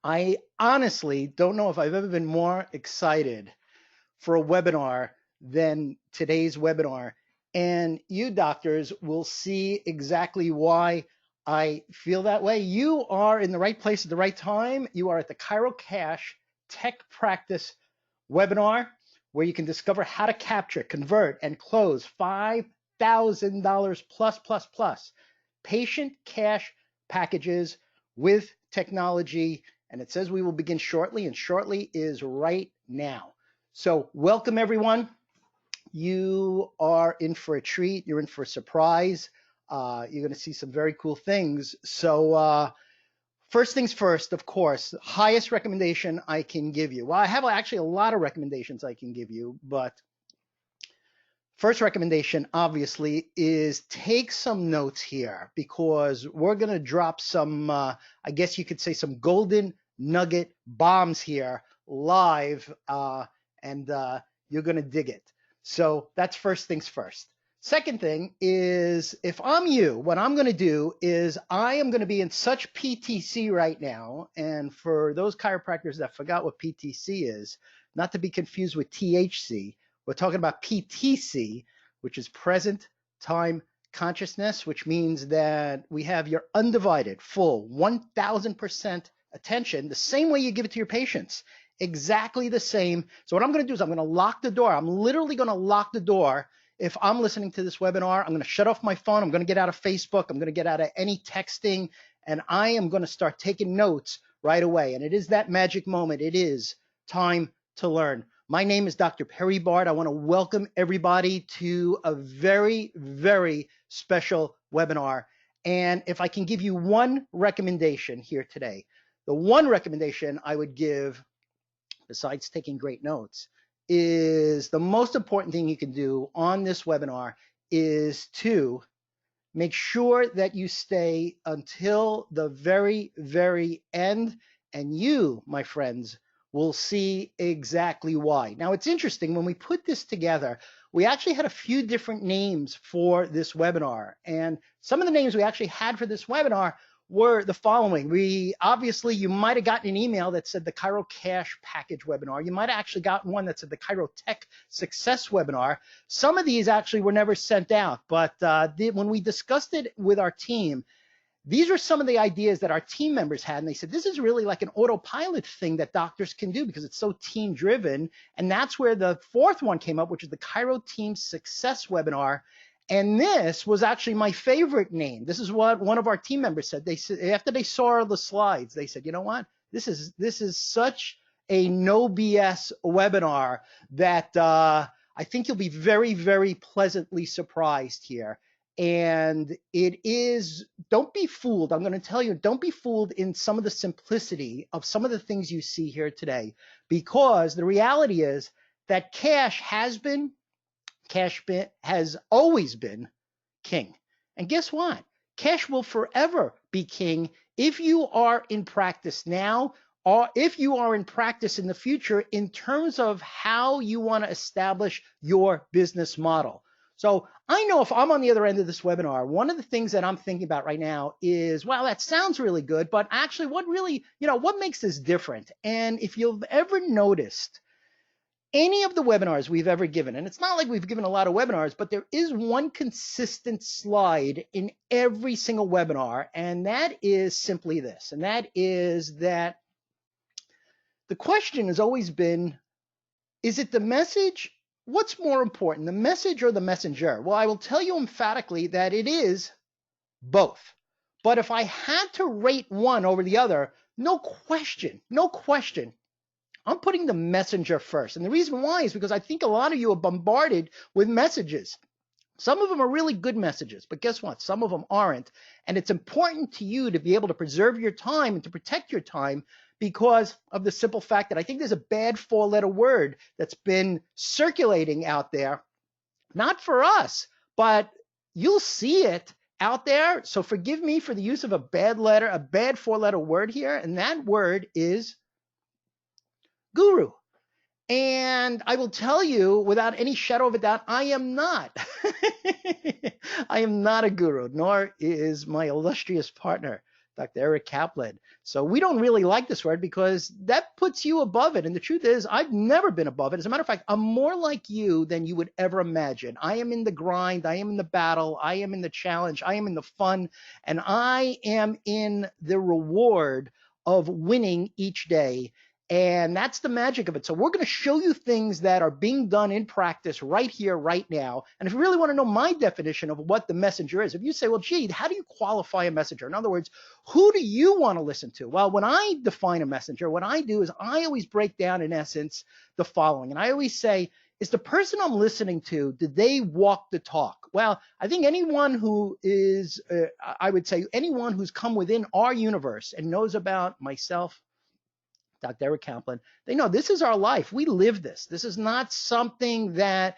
I honestly don't know if I've ever been more excited for a webinar than today's webinar. And you doctors will see exactly why I feel that way. You are in the right place at the right time. You are at the ChiroCash Tech Practice webinar, where you can discover how to capture, convert, and close $5,000 plus patient cash packages with technology. And it says we will begin shortly, and shortly is right now. So welcome everyone. You are in for a treat. You're in for a surprise. You're going to see some very cool things. So first things first, of course, highest recommendation I can give you. Well, I have actually a lot of recommendations I can give you, but first recommendation, obviously, is take some notes here, because we're going to drop some, I guess you could say, some golden nugget bombs here live, and you're going to dig it. So that's first things first. Second thing is, if I'm you, what I'm going to do is I am going to be in such PTC right now. And for those chiropractors that forgot what PTC is, not to be confused with THC, we're talking about PTC, which is present time consciousness, which means that we have your undivided, full, 1000% attention, the same way you give it to your patients, exactly the same. So what I'm going to do is I'm going to lock the door. I'm literally going to lock the door. If I'm listening to this webinar, I'm going to shut off my phone. I'm going to get out of Facebook. I'm going to get out of any texting, and I am going to start taking notes right away. And it is that magic moment. It is time to learn. My name is Dr. Perry Bard. I want to welcome everybody to a very, very special webinar. And if I can give you one recommendation here today, the one recommendation I would give, besides taking great notes, is the most important thing you can do on this webinar is to make sure that you stay until the very, very end. And you, my friends, will see exactly why. Now, it's interesting, when we put this together, we actually had a few different names for this webinar. And some of the names we actually had for this webinar were the following. Obviously, you might have gotten an email that said the ChiroCash package webinar. You might have actually gotten one that said the Chiro Tech Success webinar. Some of these actually were never sent out, but when we discussed it with our team, these were some of the ideas that our team members had, and they said, this is really like an autopilot thing that doctors can do because it's so team driven. And that's where the fourth one came up, which is the Chiro Team Success webinar. And this was actually my favorite name. This is what one of our team members said. They said, after they saw the slides, they said, you know what? This is such a no BS webinar that I think you'll be very, very pleasantly surprised here. And it is, don't be fooled. I'm going to tell you, don't be fooled in some of the simplicity of some of the things you see here today, because the reality is that cash has always been king. And guess what? Cash will forever be king if you are in practice now, or if you are in practice in the future, in terms of how you want to establish your business model. So I know if I'm on the other end of this webinar, one of the things that I'm thinking about right now is, well, that sounds really good, but actually what really, what makes this different? And if you've ever noticed any of the webinars we've ever given, and it's not like we've given a lot of webinars, but there is one consistent slide in every single webinar, and that is simply this, and that is that the question has always been, is it the message? What's more important, the message or the messenger? Well, I will tell you emphatically that it is both. But if I had to rate one over the other, no question, I'm putting the messenger first. And the reason why is because I think a lot of you are bombarded with messages. Some of them are really good messages, but guess what? Some of them aren't. And it's important to you to be able to preserve your time and to protect your time, because of the simple fact that I think there's a bad four-letter word that's been circulating out there, not for us, but you'll see it out there. So forgive me for the use of a bad four-letter word here, and that word is guru. And I will tell you without any shadow of a doubt, I am not. I am not a guru, nor is my illustrious partner, Dr. Eric Kaplan. So we don't really like this word because that puts you above it. And the truth is, I've never been above it. As a matter of fact, I'm more like you than you would ever imagine. I am in the grind. I am in the battle. I am in the challenge. I am in the fun. And I am in the reward of winning each day. And that's the magic of it. So we're going to show you things that are being done in practice right here, right now. And if you really want to know my definition of what the messenger is, if you say, well, gee, how do you qualify a messenger? In other words, who do you want to listen to? Well, when I define a messenger, what I do is I always break down, in essence, the following. And I always say, is the person I'm listening to, did they walk the talk? Well, I think anyone who is, I would say anyone who's come within our universe and knows about myself, Dr. Eric Kaplan, they know this is our life. We live this. This is not something that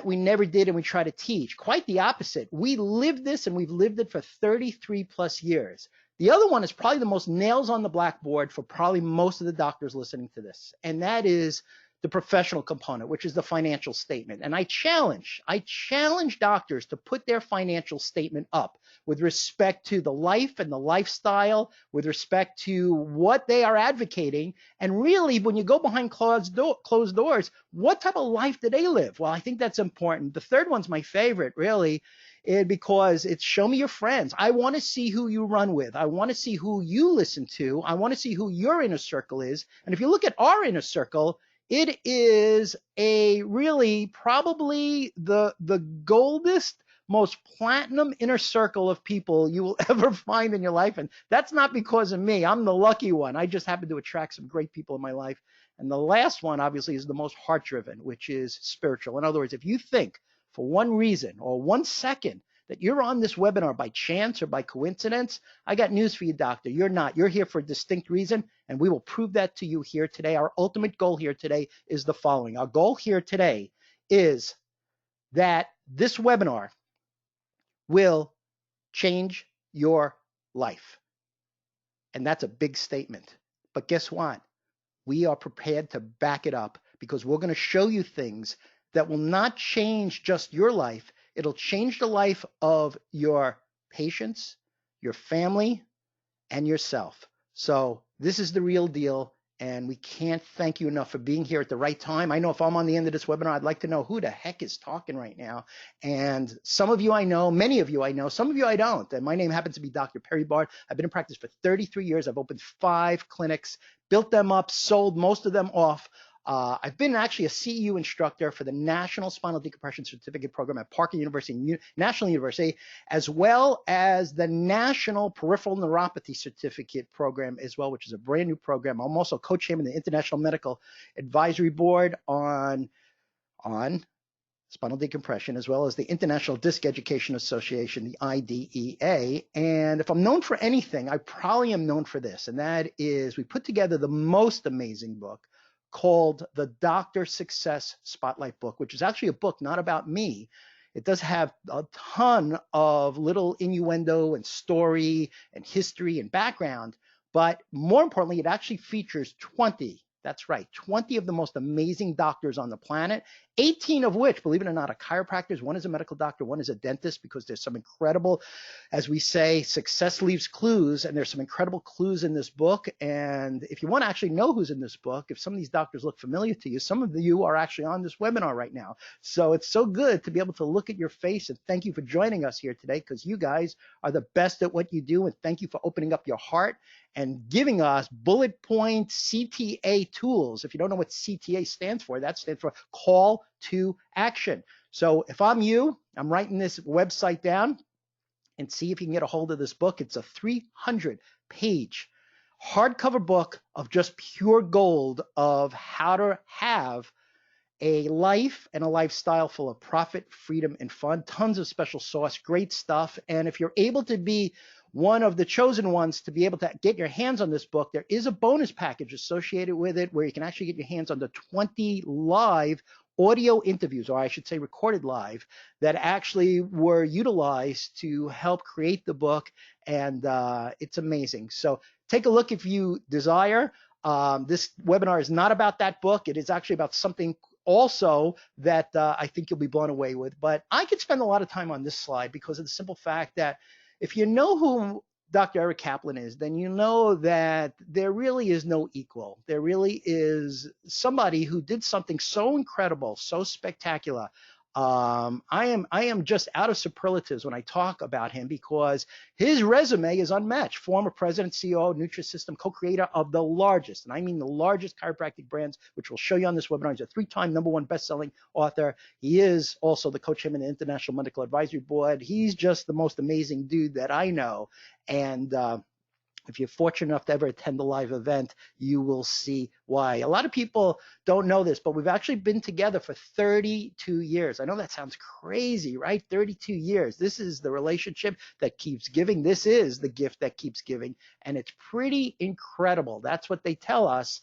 we never did and we try to teach. Quite the opposite. We live this, and we've lived it for 33 plus years. The other one is probably the most nails on the blackboard for probably most of the doctors listening to this, and that is the professional component, which is the financial statement. And I challenge doctors to put their financial statement up with respect to the life and the lifestyle, with respect to what they are advocating. And really, when you go behind closed doors, what type of life do they live? Well, I think that's important. The third one's my favorite, really, because it's show me your friends. I want to see who you run with. I want to see who you listen to. I want to see who your inner circle is. And if you look at our inner circle, it is a really probably the goldest, most platinum inner circle of people you will ever find in your life. And that's not because of me. I'm the lucky one. I just happen to attract some great people in my life. And the last one, obviously, is the most heart-driven, which is spiritual. In other words, if you think for one reason or 1 second that you're on this webinar by chance or by coincidence, I got news for you, doctor. You're not. You're here for a distinct reason, and we will prove that to you here today. Our ultimate goal here today is the following. Our goal here today is that this webinar will change your life. And that's a big statement. But guess what? We are prepared to back it up, because we're going to show you things that will not change just your life. It'll change the life of your patients, your family, and yourself. So this is the real deal, and we can't thank you enough for being here at the right time. I know if I'm on the end of this webinar, I'd like to know who the heck is talking right now. And some of you I know, many of you I know, some of you I don't. And my name happens to be Dr. Perry Bard. I've been in practice for 33 years. I've opened 5 clinics, built them up, sold most of them off. I've been actually a CEU instructor for the National Spinal Decompression Certificate Program at Parker University, National University, as well as the National Peripheral Neuropathy Certificate Program as well, which is a brand new program. I'm also co-chairman of the International Medical Advisory Board on spinal decompression, as well as the International Disc Education Association, the IDEA. And if I'm known for anything, I probably am known for this, and that is we put together the most amazing book called the Doctor Success Spotlight Book, which is actually a book not about me. It does have a ton of little innuendo and story and history and background, but more importantly, it actually features 20, that's right, 20 of the most amazing doctors on the planet, 18 of which, believe it or not, are chiropractors. One is a medical doctor, one is a dentist, because there's some incredible, as we say, success leaves clues, and there's some incredible clues in this book. And if you want to actually know who's in this book, if some of these doctors look familiar to you, some of you are actually on this webinar right now. So it's so good to be able to look at your face, and thank you for joining us here today, because you guys are the best at what you do, and thank you for opening up your heart and giving us bullet point CTA tools. If you don't know what CTA stands for, that stands for Call to Action. So if I'm you, I'm writing this website down, and see if you can get a hold of this book. It's a 300-page hardcover book of just pure gold of how to have a life and a lifestyle full of profit, freedom, and fun. Tons of special sauce, great stuff. And if you're able to be one of the chosen ones to be able to get your hands on this book, there is a bonus package associated with it where you can actually get your hands on the 20 live audio interviews, or I should say recorded live, that actually were utilized to help create the book. And it's amazing. So take a look if you desire. This webinar is not about that book. It is actually about something also that I think you'll be blown away with. But I could spend a lot of time on this slide because of the simple fact that if you know who Dr. Eric Kaplan is, then you know that there really is no equal. There really is somebody who did something so incredible, so spectacular. I am just out of superlatives when I talk about him because his resume is unmatched. Former president, CEO, Nutrisystem, co-creator of the largest, and I mean the largest chiropractic brands, which we'll show you on this webinar. He's a 3-time #1 best-selling author. He is also the co-chairman of the International Medical Advisory Board. He's just the most amazing dude that I know. And if you're fortunate enough to ever attend a live event, you will see why. A lot of people don't know this, but we've actually been together for 32 years. I know that sounds crazy, right? 32 years. This is the relationship that keeps giving. This is the gift that keeps giving. And it's pretty incredible. That's what they tell us.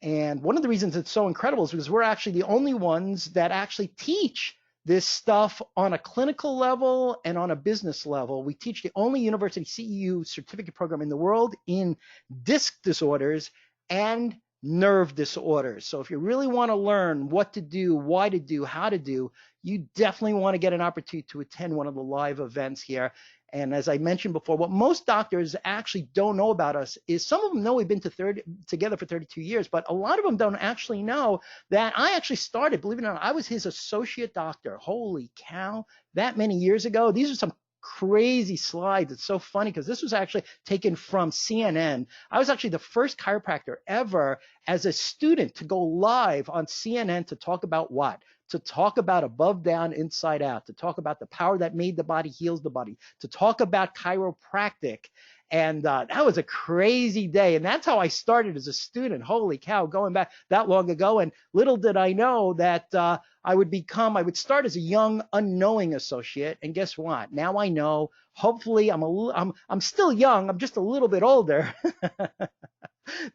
And one of the reasons it's so incredible is because we're actually the only ones that actually teach this stuff on a clinical level and on a business level. We teach the only university CEU certificate program in the world in disc disorders and nerve disorders. So if you really want to learn what to do, why to do, how to do, you definitely want to get an opportunity to attend one of the live events here. And as I mentioned before, what most doctors actually don't know about us is some of them know we've been together for 32 years, but a lot of them don't actually know that I actually started, believe it or not, I was his associate doctor. Holy cow, that many years ago. These are some crazy slides. It's so funny because this was actually taken from CNN. I was actually the first chiropractor ever as a student to go live on CNN to talk about what? To talk about above, down, inside out, to talk about the power that made the body heals the body, to talk about chiropractic. And that was a crazy day. And that's how I started as a student. Holy cow, going back that long ago. And little did I know that I would start as a young, unknowing associate. And guess what? Now I know. Hopefully, I'm still young. I'm just a little bit older.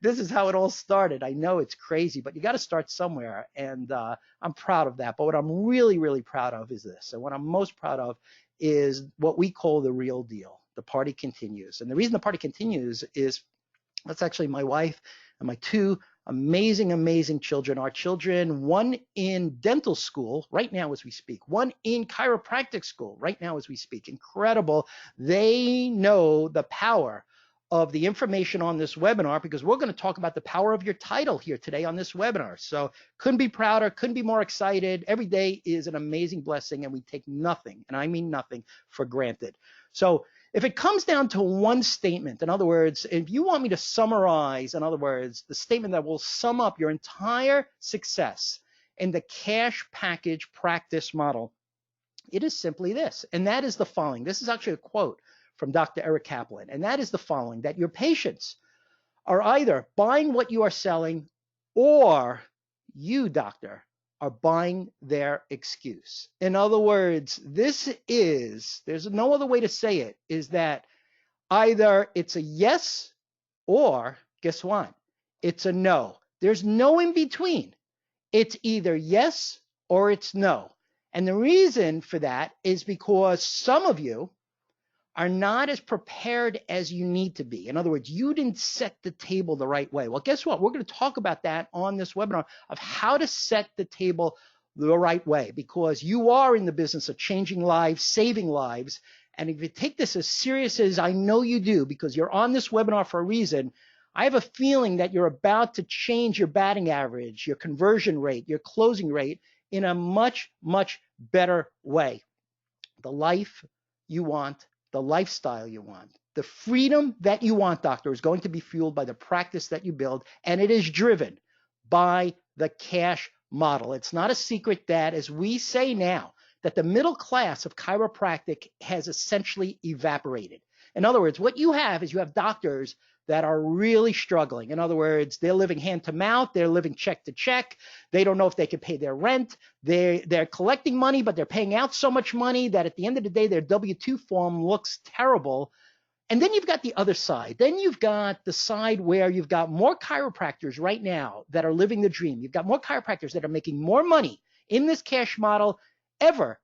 This is how it all started. I know it's crazy, but you got to start somewhere. And I'm proud of that. But what I'm really, really proud of is this. And what I'm most proud of is what we call the real deal. The party continues. And the reason the party continues is that's actually my wife and my 2 amazing, amazing children. Our children, one in dental school right now as we speak, one in chiropractic school right now as we speak. Incredible. They know the power of the information on this webinar because we're going to talk about the power of your title here today on this webinar. So couldn't be prouder, couldn't be more excited. Every day is an amazing blessing and we take nothing, and I mean nothing, for granted. So if it comes down to one statement, in other words, if you want me to summarize, in other words, the statement that will sum up your entire success in the cash package practice model, it is simply this, and that is the following. This is actually a quote from Dr. Eric Kaplan, and that is the following, that your patients are either buying what you are selling or you, doctor, are buying their excuse. In other words, there's no other way to say it, is that either it's a yes or, guess what? It's a no. There's no in between. It's either yes or it's no. And the reason for that is because some of you are not as prepared as you need to be. In other words, you didn't set the table the right way. Well, guess what? We're going to talk about that on this webinar of how to set the table the right way, because you are in the business of changing lives, saving lives. And if you take this as serious as I know you do, because you're on this webinar for a reason, I have a feeling that you're about to change your batting average, your conversion rate, your closing rate in a much, much better way. The life you want, the lifestyle you want, the freedom that you want, doctor, is going to be fueled by the practice that you build, and it is driven by the cash model. It's not a secret that, as we say now, that the middle class of chiropractic has essentially evaporated. In other words, what you have is you have doctors that are really struggling. In other words, they're living hand to mouth, they're living check to check, they don't know if they can pay their rent, they're collecting money, but they're paying out so much money that at the end of the day, their W-2 form looks terrible. And then you've got the other side. Then you've got the side where you've got more chiropractors right now that are living the dream. You've got more chiropractors that are making more money in this cash model ever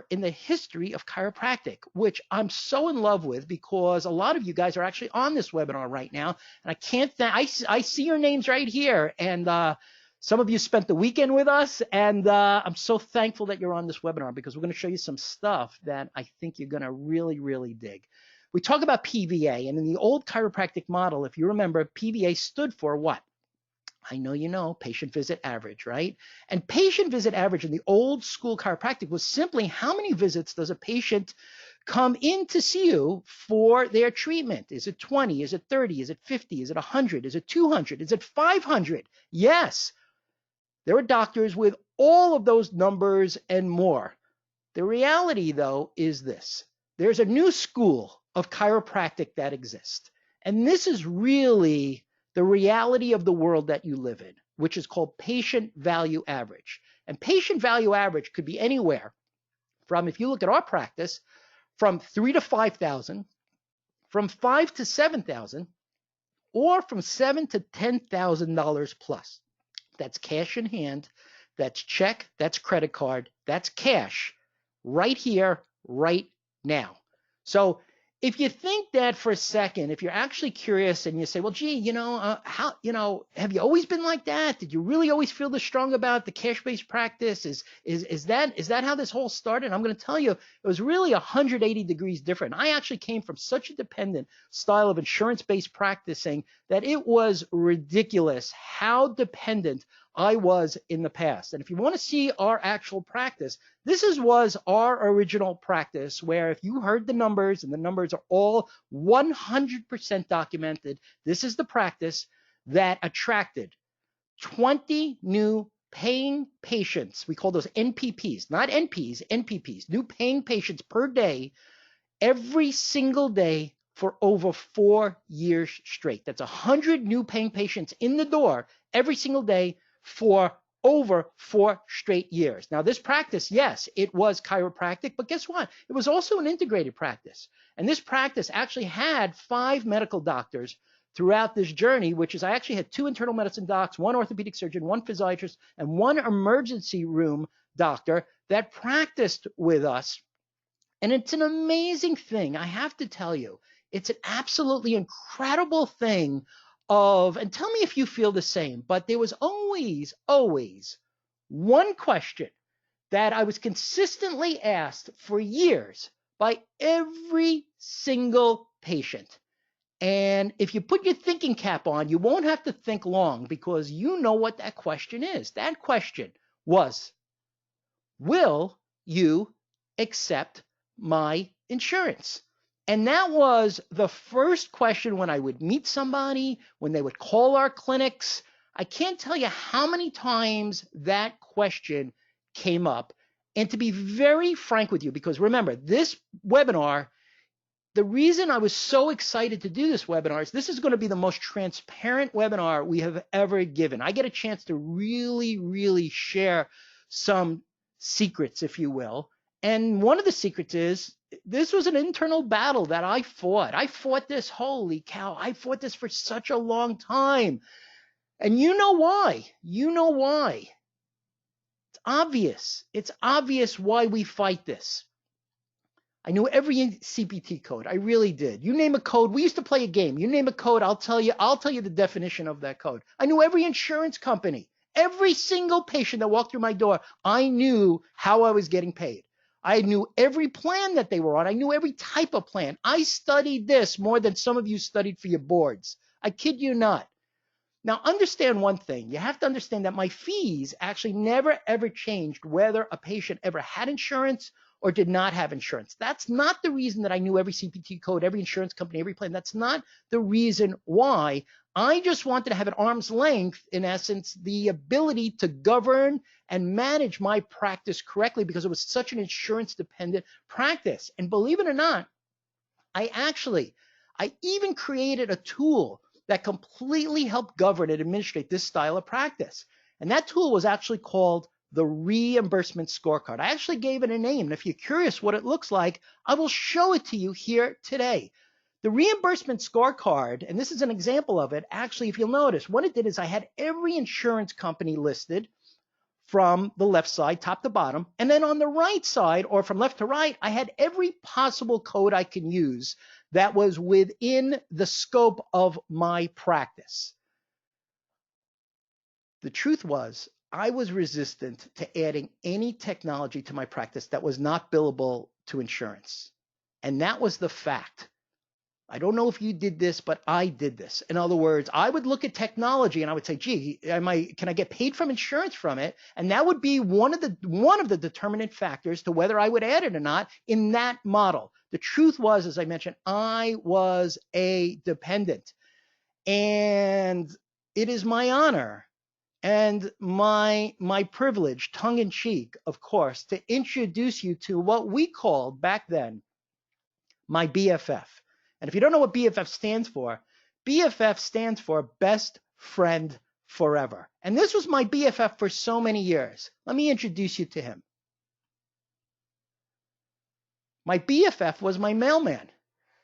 in the history of chiropractic, which I'm so in love with because a lot of you guys are actually on this webinar right now. And I see your names right here. And Some of you spent the weekend with us, and I'm so thankful that you're on this webinar because we're going to show you some stuff that I think you're going to really, really dig. We talk about PVA, and in the old chiropractic model, if you remember, PVA stood for what? I know you know, patient visit average, right? And patient visit average in the old school chiropractic was simply how many visits does a patient come in to see you for their treatment? Is it 20? Is it 30? Is it 50? Is it 100? Is it 200? Is it 500? Yes, there are doctors with all of those numbers and more. The reality, though, is this. There's a new school of chiropractic that exists. And this is really the reality of the world that you live in, which is called patient value average. And patient value average could be anywhere from, if you look at our practice, from 3 to 5,000, from 5 to 7,000, or from $7 to $10,000 plus. That's cash in hand, that's check, that's credit card, that's cash right here, right now. So if you think that for a second, if you're actually curious and you say, well, gee, have you always been like that? Did you really always feel this strong about the cash-based practice? Is that how this whole started? I'm going to tell you, it was really 180 degrees different. I actually came from such a dependent style of insurance-based practicing that it was ridiculous how dependent I was in the past. And if you want to see our actual practice, this was our original practice, where if you heard the numbers, and the numbers are all 100% documented, this is the practice that attracted 20 new paying patients. We call those NPPs, not NPs, NPPs, new paying patients per day, every single day for over 4 years straight. That's 100 new paying patients in the door every single day for over 4 straight years. Now, this practice, yes, it was chiropractic, but guess what? It was also an integrated practice. And this practice actually had 5 medical doctors throughout this journey, which is I actually had 2 internal medicine docs, 1 orthopedic surgeon, 1 physiatrist, and 1 emergency room doctor that practiced with us. And it's an amazing thing. I have to tell you, it's an absolutely incredible thing and tell me if you feel the same, but there was always one question that I was consistently asked for years by every single patient. And if you put your thinking cap on, you won't have to think long, because you know what that question is. That question was, will you accept my insurance? And that was the first question when I would meet somebody, when they would call our clinics. I can't tell you how many times that question came up. And to be very frank with you, because remember, this webinar, the reason I was so excited to do this webinar is this is going to be the most transparent webinar we have ever given. I get a chance to really, really share some secrets, if you will. And one of the secrets is this was an internal battle that I fought. I fought this, holy cow, I fought this for such a long time. And you know why? You know why. It's obvious. It's obvious why we fight this. I knew every CPT code. I really did. You name a code. We used to play a game. You name a code, I'll tell you the definition of that code. I knew every insurance company. Every single patient that walked through my door, I knew how I was getting paid. I knew every plan that they were on. I knew every type of plan. I studied this more than some of you studied for your boards. I kid you not. Now, understand one thing. You have to understand that my fees actually never, ever changed whether a patient ever had insurance or did not have insurance. That's not the reason that I knew every CPT code, every insurance company, every plan. That's not the reason why. I just wanted to have at arm's length, in essence, the ability to govern and manage my practice correctly, because it was such an insurance-dependent practice. And believe it or not, I even created a tool that completely helped govern and administrate this style of practice. And that tool was actually called the reimbursement scorecard. I actually gave it a name. And if you're curious what it looks like, I will show it to you here today. The reimbursement scorecard, and this is an example of it, actually, if you'll notice, what it did is I had every insurance company listed from the left side, top to bottom. And then on the right side, or from left to right, I had every possible code I can use that was within the scope of my practice. The truth was, I was resistant to adding any technology to my practice that was not billable to insurance. And that was the fact. I don't know if you did this, but I did this. In other words, I would look at technology and I would say, gee, can I get paid from insurance from it? And that would be one of the determinant factors to whether I would add it or not in that model. The truth was, as I mentioned, I was a dependent. And it is my honor and my privilege, tongue in cheek, of course, to introduce you to what we called back then my BFF. And if you don't know what BFF stands for Best Friend Forever. And this was my BFF for so many years. Let me introduce you to him. My BFF was my mailman.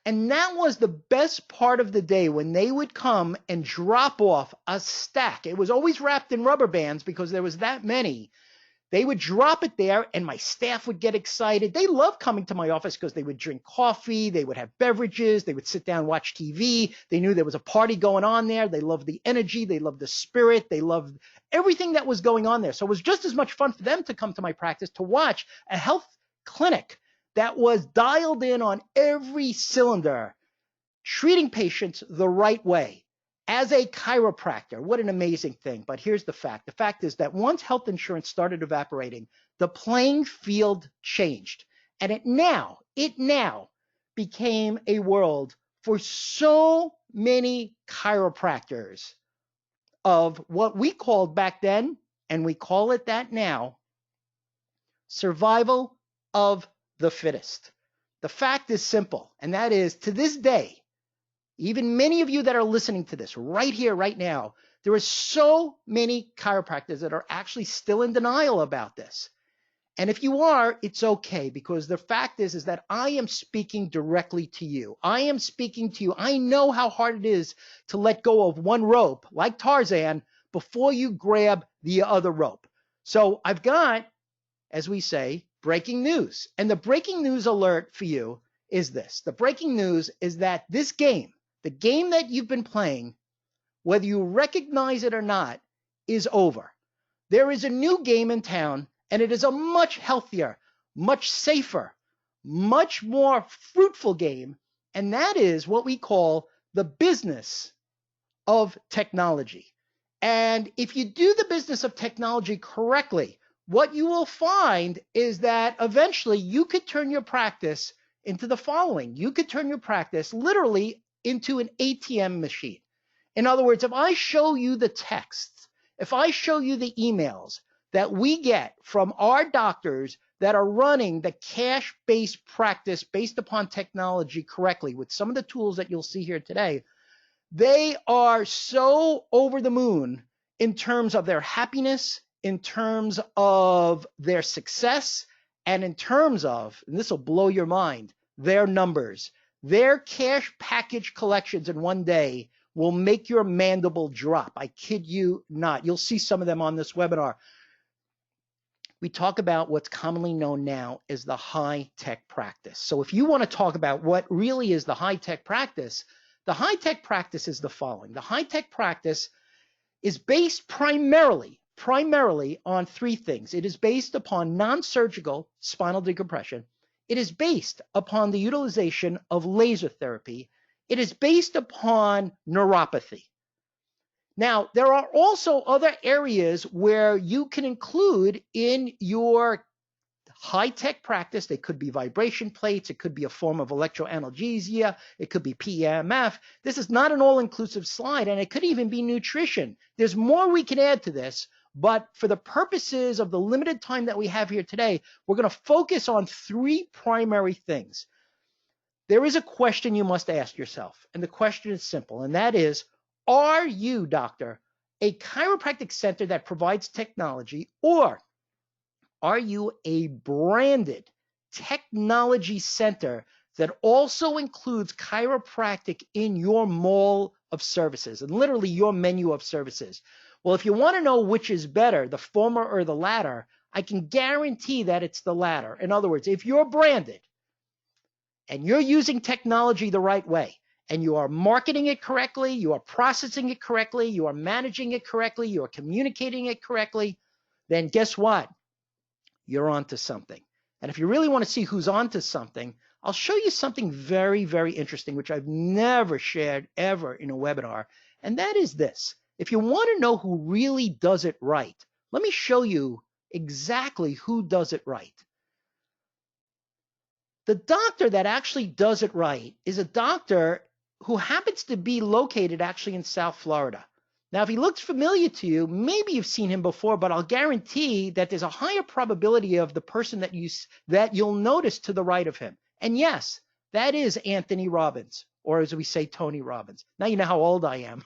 And that was the best part of the day when they would come and drop off a stack. It was always wrapped in rubber bands because there was that many. They would drop it there and my staff would get excited. They loved coming to my office because they would drink coffee, they would have beverages, they would sit down and watch TV. They knew there was a party going on there. They loved the energy, they loved the spirit, they loved everything that was going on there. So it was just as much fun for them to come to my practice to watch a health clinic that was dialed in on every cylinder, treating patients the right way. As a chiropractor, what an amazing thing. But here's the fact. The fact is that once health insurance started evaporating, the playing field changed. And it now became a world for so many chiropractors of what we called back then, and we call it that now, survival of the fittest. The fact is simple, and that is, to this day, even many of you that are listening to this right here, right now, there are so many chiropractors that are actually still in denial about this. And if you are, it's okay, because the fact is that I am speaking directly to you. I am speaking to you. I know how hard it is to let go of one rope, like Tarzan, before you grab the other rope. So I've got, as we say, breaking news. And the breaking news alert for you is this. The breaking news is that this game, the game that you've been playing, whether you recognize it or not, is over. There is a new game in town, and it is a much healthier, much safer, much more fruitful game, and that is what we call the business of technology. And if you do the business of technology correctly, what you will find is that eventually you could turn your practice into the following. You could turn your practice literally into an ATM machine. In other words, if I show you the texts, if I show you the emails that we get from our doctors that are running the cash-based practice based upon technology correctly with some of the tools that you'll see here today, they are so over the moon in terms of their happiness, in terms of their success, and in terms of, and this will blow your mind, their numbers. Their cash package collections in one day will make your mandible drop. I kid you not. You'll see some of them on this webinar. We talk about what's commonly known now as the high-tech practice. So if you want to talk about what really is the high-tech practice is the following. The high-tech practice is based primarily on three things. It is based upon non-surgical spinal decompression. It is based upon the utilization of laser therapy. It is based upon neuropathy. Now, there are also other areas where you can include in your high-tech practice. They could be vibration plates. It could be a form of electroanalgesia. It could be PEMF. This is not an all-inclusive slide, and it could even be nutrition. There's more we can add to this, but for the purposes of the limited time that we have here today, we're going to focus on three primary things. There is a question you must ask yourself, and the question is simple, and that is, are you, doctor, a chiropractic center that provides technology, or are you a branded technology center that also includes chiropractic in your mall of services and literally your menu of services? Well, if you want to know which is better, the former or the latter, I can guarantee that it's the latter. In other words, if you're branded and you're using technology the right way, and you are marketing it correctly, you are processing it correctly, you are managing it correctly, you are communicating it correctly, then guess what? You're onto something. And if you really want to see who's onto something, I'll show you something very, very interesting, which I've never shared ever in a webinar. And that is this. If you want to know who really does it right, let me show you exactly who does it right. The doctor that actually does it right is a doctor who happens to be located actually in South Florida. Now, if he looks familiar to you, maybe you've seen him before, but I'll guarantee that there's a higher probability of the person that you'll notice to the right of him. And yes, that is Anthony Robbins, or as we say, Tony Robbins. Now you know how old I am.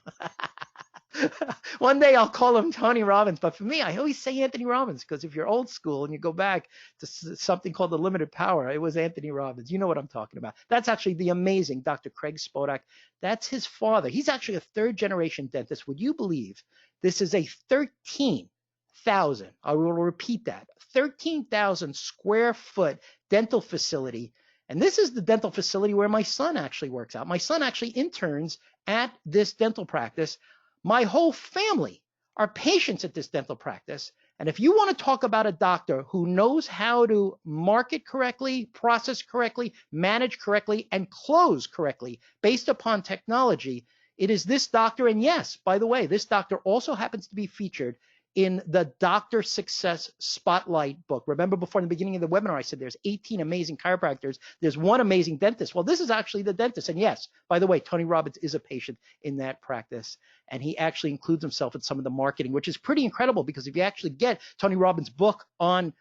One day I'll call him Tony Robbins, but for me, I always say Anthony Robbins, because if you're old school and you go back to something called the limited power, it was Anthony Robbins. You know what I'm talking about. That's actually the amazing Dr. Craig Spodak. That's his father. He's actually a third-generation dentist. Would you believe this is a 13,000, I will repeat that, 13,000 square foot dental facility. And this is the dental facility where my son actually works out. My son actually interns at this dental practice. My whole family are patients at this dental practice. And if you want to talk about a doctor who knows how to market correctly, process correctly, manage correctly, and close correctly based upon technology, it is this doctor. And yes, by the way, this doctor also happens to be featured in the Doctor Success Spotlight book. Remember before in the beginning of the webinar, I said there's 18 amazing chiropractors. There's one amazing dentist. Well, this is actually the dentist. And yes, by the way, Tony Robbins is a patient in that practice. And he actually includes himself in some of the marketing, which is pretty incredible, because if you actually get Tony Robbins' book on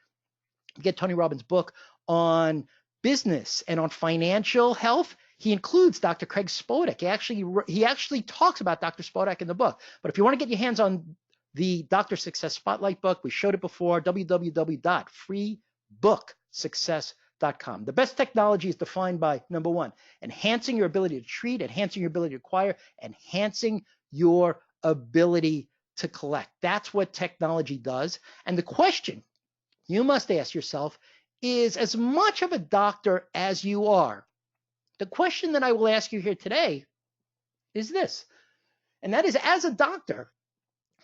business and on financial health, he includes Dr. Craig Spodak. He actually talks about Dr. Spodak in the book. But if you want to get your hands on the Dr. Success Spotlight book, we showed it before, www.freebooksuccess.com. The best technology is defined by, number one, enhancing your ability to treat, enhancing your ability to acquire, enhancing your ability to collect. That's what technology does. And the question you must ask yourself is, as much of a doctor as you are, the question that I will ask you here today is this, and that is, as a doctor,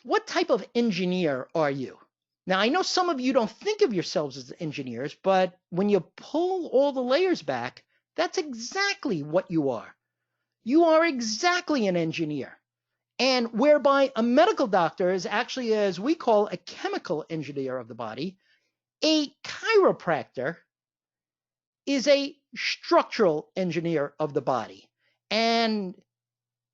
what type of engineer are you? Now, I know some of you don't think of yourselves as engineers, but when you pull all the layers back, that's exactly what you are. You are exactly an engineer. And whereby a medical doctor is actually, as we call, a chemical engineer of the body, a chiropractor is a structural engineer of the body. And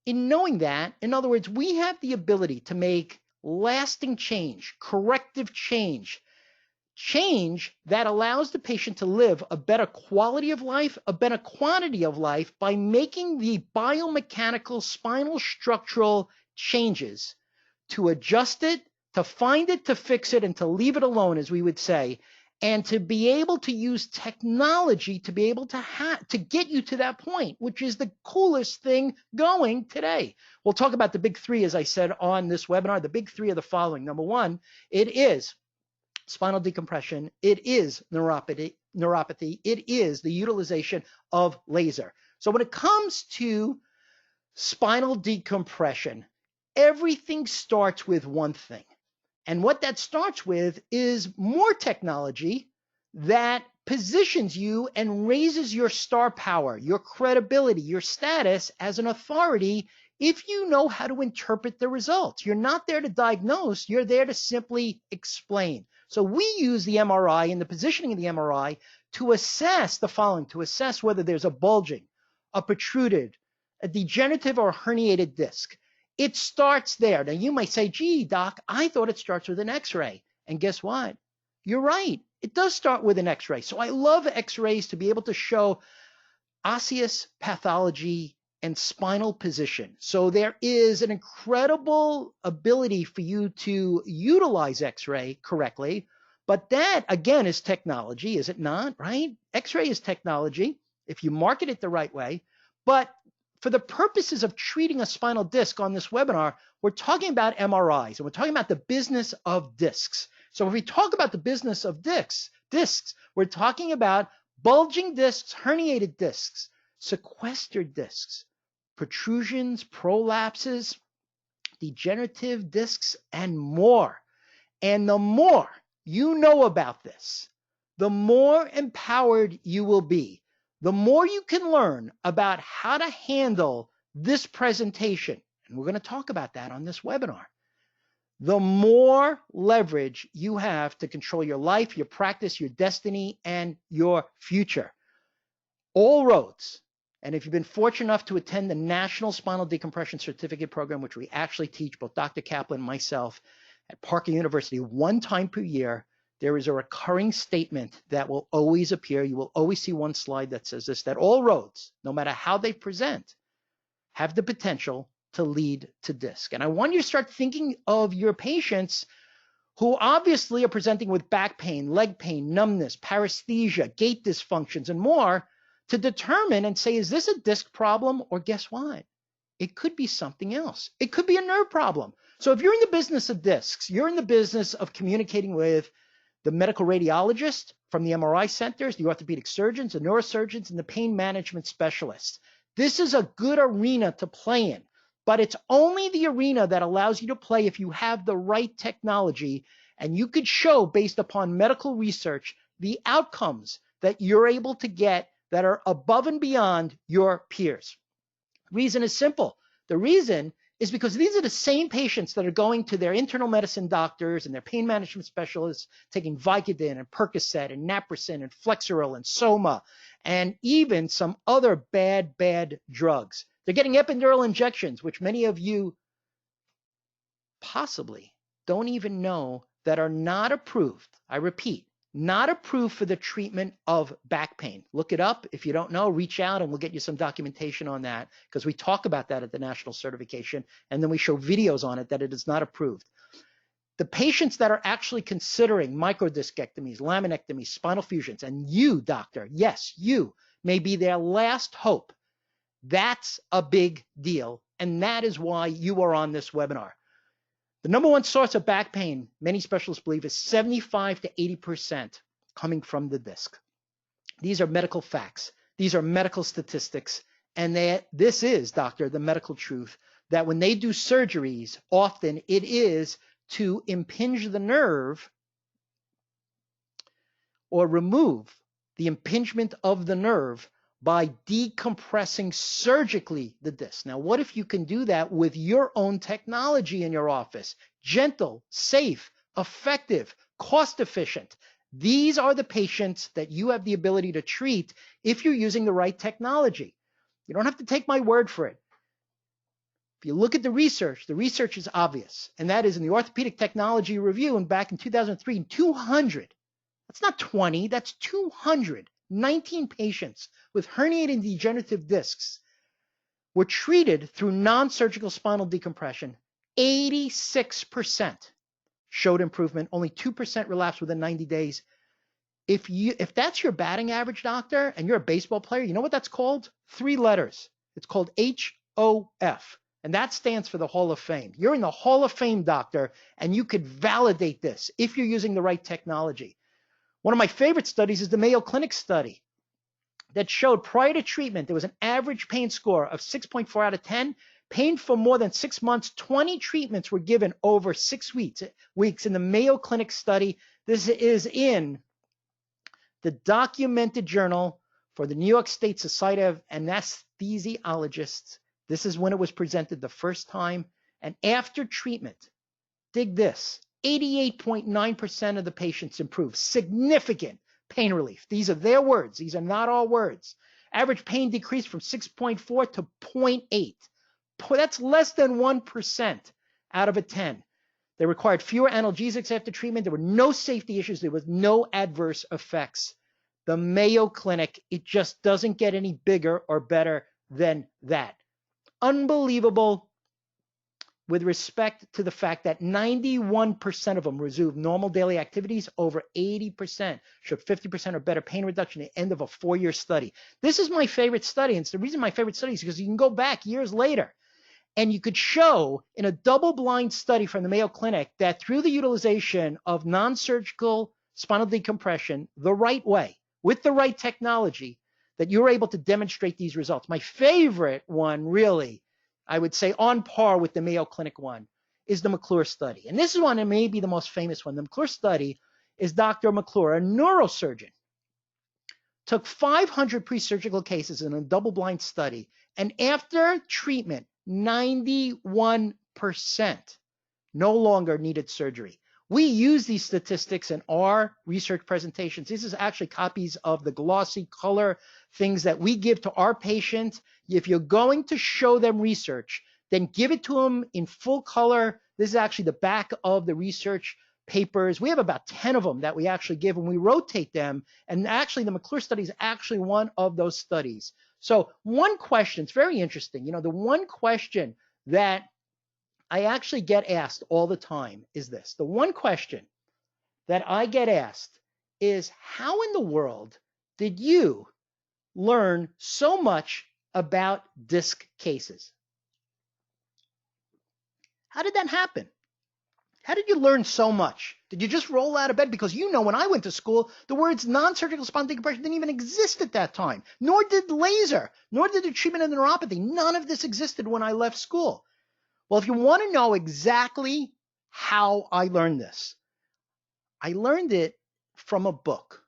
in knowing that, in other words, we have the ability to make lasting change, corrective change, change that allows the patient to live a better quality of life, a better quantity of life, by making the biomechanical spinal structural changes to adjust it, to find it, to fix it, and to leave it alone, as we would say, and to be able to use technology to be able to get you to that point, which is the coolest thing going today. We'll talk about the big three, as I said on this webinar. The big three are the following. Number one, it is spinal decompression. It is neuropathy. It is the utilization of laser. So when it comes to spinal decompression, everything starts with one thing. And what that starts with is more technology that positions you and raises your star power, your credibility, your status as an authority, if you know how to interpret the results. You're not there to diagnose, you're there to simply explain. So we use the MRI and the positioning of the MRI to assess the following, to assess whether there's a bulging, a protruded, a degenerative or herniated disc. It starts there. Now, you might say, gee, doc, I thought it starts with an x-ray. And guess what? You're right. It does start with an x-ray. So I love x-rays to be able to show osseous pathology and spinal position. So there is an incredible ability for you to utilize x-ray correctly. But that, again, is technology, is it not? Right? X-ray is technology if you market it the right way. But for the purposes of treating a spinal disc on this webinar, we're talking about MRIs, and we're talking about the business of discs. So if we talk about the business of discs, we're talking about bulging discs, herniated discs, sequestered discs, protrusions, prolapses, degenerative discs, and more. And the more you know about this, the more empowered you will be. The more you can learn about how to handle this presentation, and we're going to talk about that on this webinar, the more leverage you have to control your life, your practice, your destiny, and your future. All roads. And if you've been fortunate enough to attend the National Spinal Decompression Certificate Program, which we actually teach, both Dr. Kaplan and myself, at Parker University one time per year, there is a recurring statement that will always appear. You will always see one slide that says this, that all roads, no matter how they present, have the potential to lead to disc. And I want you to start thinking of your patients who obviously are presenting with back pain, leg pain, numbness, paresthesia, gait dysfunctions, and more, to determine and say, is this a disc problem? Or guess what? It could be something else. It could be a nerve problem. So if you're in the business of discs, you're in the business of communicating with the medical radiologist from the MRI centers, the orthopedic surgeons, the neurosurgeons, and the pain management specialists. This is a good arena to play in, but it's only the arena that allows you to play if you have the right technology and you could show, based upon medical research, the outcomes that you're able to get that are above and beyond your peers. Reason is simple. The reason is because these are the same patients that are going to their internal medicine doctors and their pain management specialists, taking Vicodin and Percocet and Naproxen and Flexeril and Soma and even some other bad drugs. They're getting epidural injections, which many of you possibly don't even know that are not approved. I repeat, not approved for the treatment of back pain. Look it up. If you don't know, reach out and we'll get you some documentation on that, because we talk about that at the national certification and then we show videos on it that it is not approved. The patients that are actually considering microdiscectomies, laminectomies, spinal fusions, and you, doctor, yes, you may be their last hope. That's a big deal, and that is why you are on this webinar. The number one source of back pain, many specialists believe, is 75 to 80% coming from the disc. These are medical facts. These are medical statistics. And this is, doctor, the medical truth, that when they do surgeries, often it is to impinge the nerve or remove the impingement of the nerve by decompressing surgically the disc. Now, what if you can do that with your own technology in your office? Gentle, safe, effective, cost efficient. These are the patients that you have the ability to treat if you're using the right technology. You don't have to take my word for it. If you look at the research is obvious, and that is in the Orthopedic Technology Review, and back in 2003, 200, that's not 20, that's 219 patients with herniated and degenerative discs were treated through non-surgical spinal decompression. 86% showed improvement, only 2% relapsed within 90 days. If that's your batting average, doctor, and you're a baseball player, you know what that's called? 3 letters. It's called HOF. And that stands for the Hall of Fame. You're in the Hall of Fame, doctor, and you could validate this if you're using the right technology. One of my favorite studies is the Mayo Clinic study that showed prior to treatment, there was an average pain score of 6.4 out of 10. Pain for more than 6 months, 20 treatments were given over 6 weeks in the Mayo Clinic study. This is in the documented journal for the New York State Society of Anesthesiologists. This is when it was presented the first time. And after treatment, dig this, 88.9% of the patients improved. Significant pain relief. These are their words. These are not our words. Average pain decreased from 6.4 to 0.8. That's less than 1% out of a 10. They required fewer analgesics after treatment. There were no safety issues. There was no adverse effects. The Mayo Clinic, it just doesn't get any bigger or better than that. Unbelievable with respect to the fact that 91% of them resumed normal daily activities. Over 80% showed 50% or better pain reduction at the end of a 4-year study. This is my favorite study, and it's the reason my favorite study is because you can go back years later and you could show in a double-blind study from the Mayo Clinic that through the utilization of non-surgical spinal decompression the right way, with the right technology, that you're able to demonstrate these results. My favorite one, really, I would say on par with the Mayo Clinic one, is the McClure study. And this is one that may be the most famous one. The McClure study is Dr. McClure, a neurosurgeon, took 500 pre-surgical cases in a double-blind study, and after treatment, 91% no longer needed surgery. We use these statistics in our research presentations. This is actually copies of the glossy color things that we give to our patients. If you're going to show them research, then give it to them in full color. This is actually the back of the research papers. We have about 10 of them that we actually give, and we rotate them. And actually, the McClure study is actually one of those studies. So one question, it's very interesting. You know, the one question that I actually get asked all the time is this. The one question that I get asked is, how in the world did you learn so much about disc cases? How did that happen? How did you learn so much? Did you just roll out of bed? Because you know, when I went to school, the words non-surgical spinal decompression didn't even exist at that time, nor did laser, nor did the treatment of the neuropathy. None of this existed when I left school. Well, if you want to know exactly how I learned this, I learned it from a book.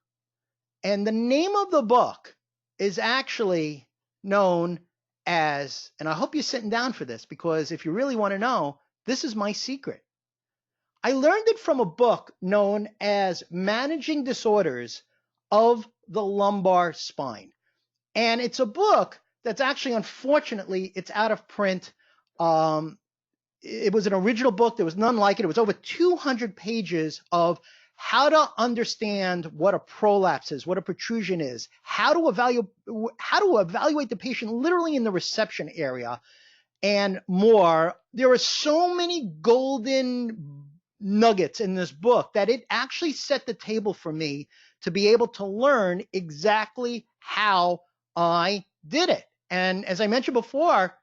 And the name of the book is actually known as, and I hope you're sitting down for this, because if you really want to know, this is my secret. I learned it from a book known as Managing Disorders of the Lumbar Spine. And it's a book that's actually, unfortunately, it's out of print. It was an original book. There was none like it. It was over 200 pages of how to understand what a prolapse is, what a protrusion is, how to evaluate the patient literally in the reception area, and more. There are so many golden nuggets in this book that it actually set the table for me to be able to learn exactly how I did it. And as I mentioned before,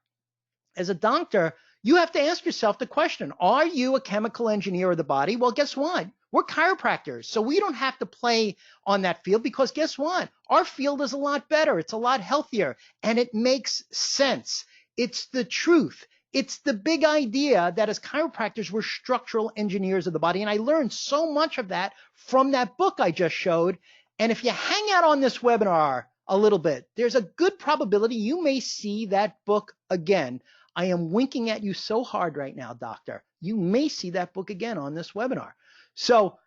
as a doctor, you have to ask yourself the question, are you a chemical engineer of the body? Well, guess what? We're chiropractors, so we don't have to play on that field, because guess what? Our field is a lot better. It's a lot healthier, and it makes sense. It's the truth. It's the big idea that as chiropractors, we're structural engineers of the body. And I learned so much of that from that book I just showed. And if you hang out on this webinar a little bit, there's a good probability you may see that book again. I am winking at you so hard right now, doctor. You may see that book again on this webinar. So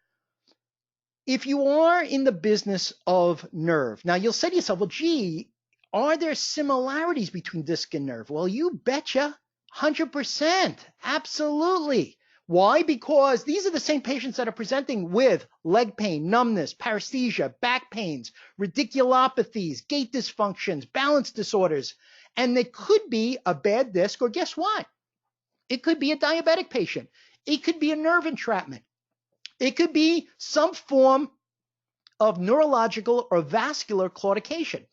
if you are in the business of nerve, now you'll say to yourself, well, gee, are there similarities between disc and nerve? Well, you betcha. 100%. Absolutely. Why? Because these are the same patients that are presenting with leg pain, numbness, paresthesia, back pains, radiculopathies, gait dysfunctions, balance disorders. And it could be a bad disc, or guess what? It could be a diabetic patient. It could be a nerve entrapment. It could be some form of neurological or vascular claudication.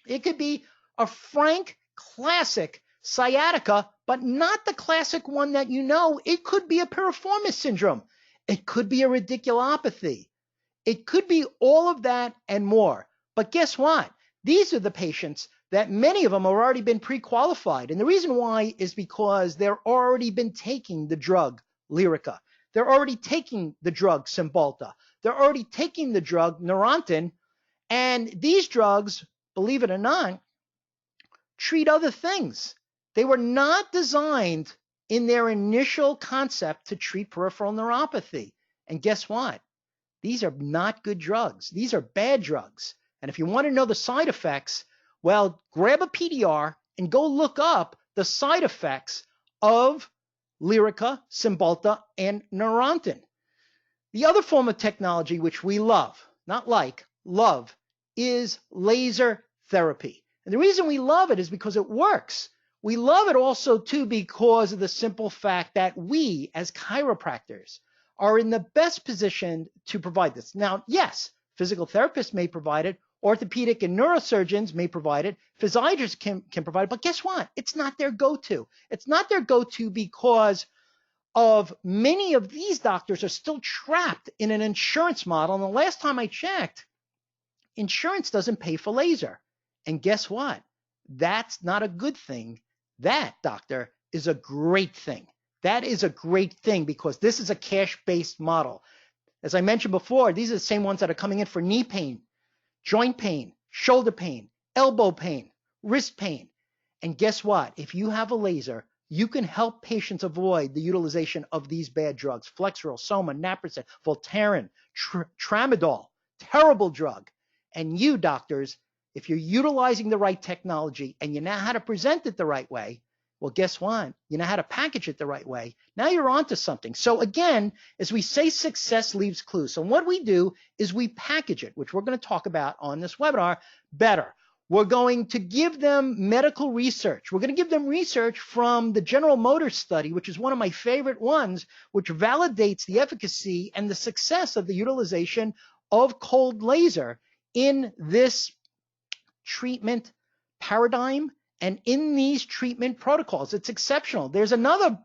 It could be a frank, classic sciatica, but not the classic one that you know. It could be a piriformis syndrome. It could be a radiculopathy. It could be all of that and more. But guess what? These are the patients that many of them have already been pre-qualified. And the reason why is because they're already been taking the drug Lyrica. They're already taking the drug Cymbalta. They're already taking the drug Neurontin. And these drugs, believe it or not, treat other things. They were not designed in their initial concept to treat peripheral neuropathy. And guess what? These are not good drugs. These are bad drugs. And if you want to know the side effects, well, grab a PDR and go look up the side effects of Lyrica, Cymbalta, and Neurontin. The other form of technology which we love, not like, love, is laser therapy. And the reason we love it is because it works. We love it also, too, because of the simple fact that we, as chiropractors, are in the best position to provide this. Now, yes, physical therapists may provide it, orthopedic and neurosurgeons may provide it, physiatrists can provide it, but guess what? It's not their go-to. It's not their go-to because of many of these doctors are still trapped in an insurance model. And the last time I checked, insurance doesn't pay for laser. And guess what? That's not a good thing. That, doctor, is a great thing. That is a great thing because this is a cash-based model. As I mentioned before, these are the same ones that are coming in for knee pain, joint pain, shoulder pain, elbow pain, wrist pain. And guess what? If you have a laser, you can help patients avoid the utilization of these bad drugs: Flexeril, Soma, Naprosyn, Voltaren, Tramadol, terrible drug. And you, doctors, if you're utilizing the right technology and you know how to present it the right way, well, guess what? You know how to package it the right way. Now you're onto something. So again, as we say, success leaves clues. So what we do is we package it, which we're going to talk about on this webinar, better. We're going to give them medical research. We're going to give them research from the General Motors study, which is one of my favorite ones, which validates the efficacy and the success of the utilization of cold laser in this treatment paradigm and in these treatment protocols. It's exceptional. There's another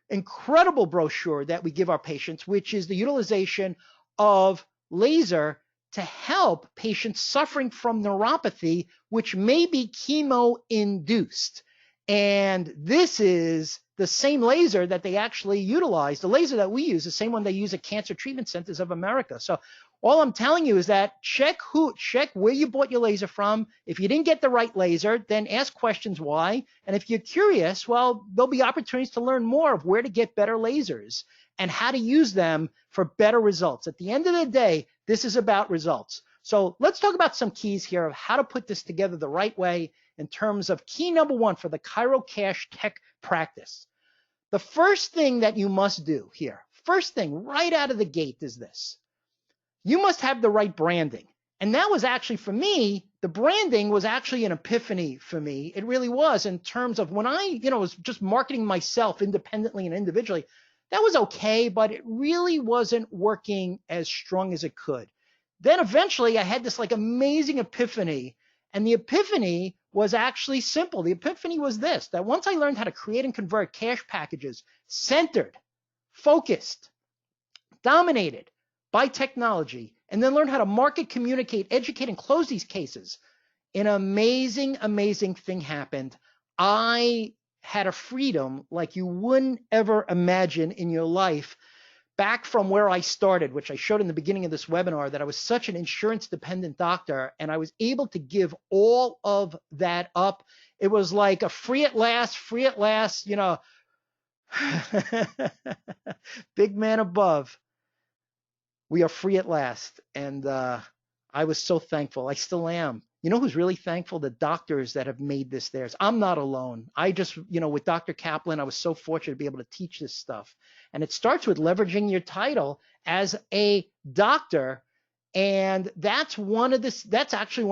incredible brochure that we give our patients, which is the utilization of laser to help patients suffering from neuropathy, which may be chemo-induced. And this is the same laser that they actually utilize. The laser that we use, the same one they use at Cancer Treatment Centers of America. So all I'm telling you is that check where you bought your laser from. If you didn't get the right laser, then ask questions why. And if you're curious, well, there'll be opportunities to learn more of where to get better lasers and how to use them for better results. At the end of the day, this is about results. So let's talk about some keys here of how to put this together the right way in terms of key number one for the ChiroCash Tech practice. The first thing that you must do here, first thing right out of the gate is this. You must have the right branding. And that was actually, for me, the branding was actually an epiphany for me. It really was, in terms of when I, was just marketing myself independently and individually. That was okay, but it really wasn't working as strong as it could. Then eventually I had this like amazing epiphany. And the epiphany was actually simple. The epiphany was this, that once I learned how to create and convert cash packages centered, focused, dominated by technology, and then learn how to market, communicate, educate, and close these cases, an amazing, amazing thing happened. I had a freedom like you wouldn't ever imagine in your life, back from where I started, which I showed in the beginning of this webinar, that I was such an insurance-dependent doctor, and I was able to give all of that up. It was like a free at last, big man above. We are free at last. And I was so thankful. I still am. You know who's really thankful? The doctors that have made this theirs. I'm not alone. I just, with Dr. Kaplan, I was so fortunate to be able to teach this stuff. And it starts with leveraging your title as a doctor. And that's actually one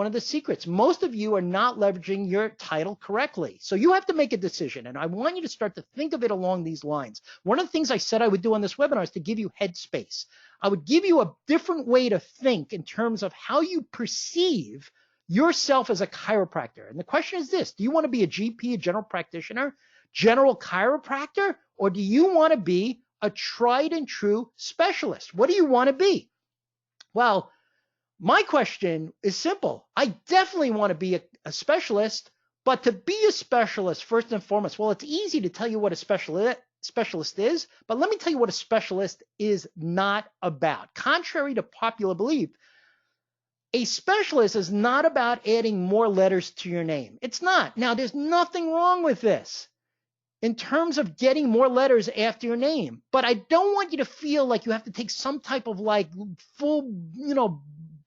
of the secrets. Most of you are not leveraging your title correctly. So you have to make a decision. And I want you to start to think of it along these lines. One of the things I said I would do on this webinar is to give you headspace. I would give you a different way to think in terms of how you perceive yourself as a chiropractor. And the question is this: do you want to be a GP, a general practitioner, general chiropractor, or do you want to be a tried and true specialist? What do you want to be? Well, my question is simple. I definitely want to be a specialist, but to be a specialist, first and foremost, well, it's easy to tell you what a specialist is, but let me tell you what a specialist is not about. Contrary to popular belief, a specialist is not about adding more letters to your name. It's not. Now, there's nothing wrong with this in terms of getting more letters after your name, but I don't want you to feel like you have to take some type of like full,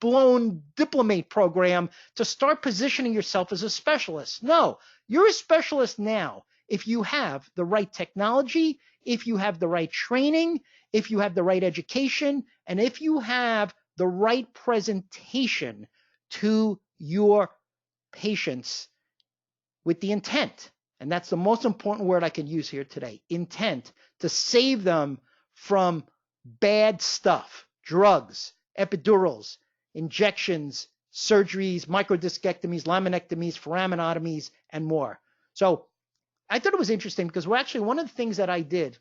blown diplomate program to start positioning yourself as a specialist. No, you're a specialist now if you have the right technology, if you have the right training, if you have the right education, and if you have the right presentation to your patients with the intent. And that's the most important word I can use here today: intent, to save them from bad stuff, drugs, epidurals, injections, surgeries, microdiscectomies, laminectomies, foraminotomies, and more. So I thought it was interesting because one of the things that I did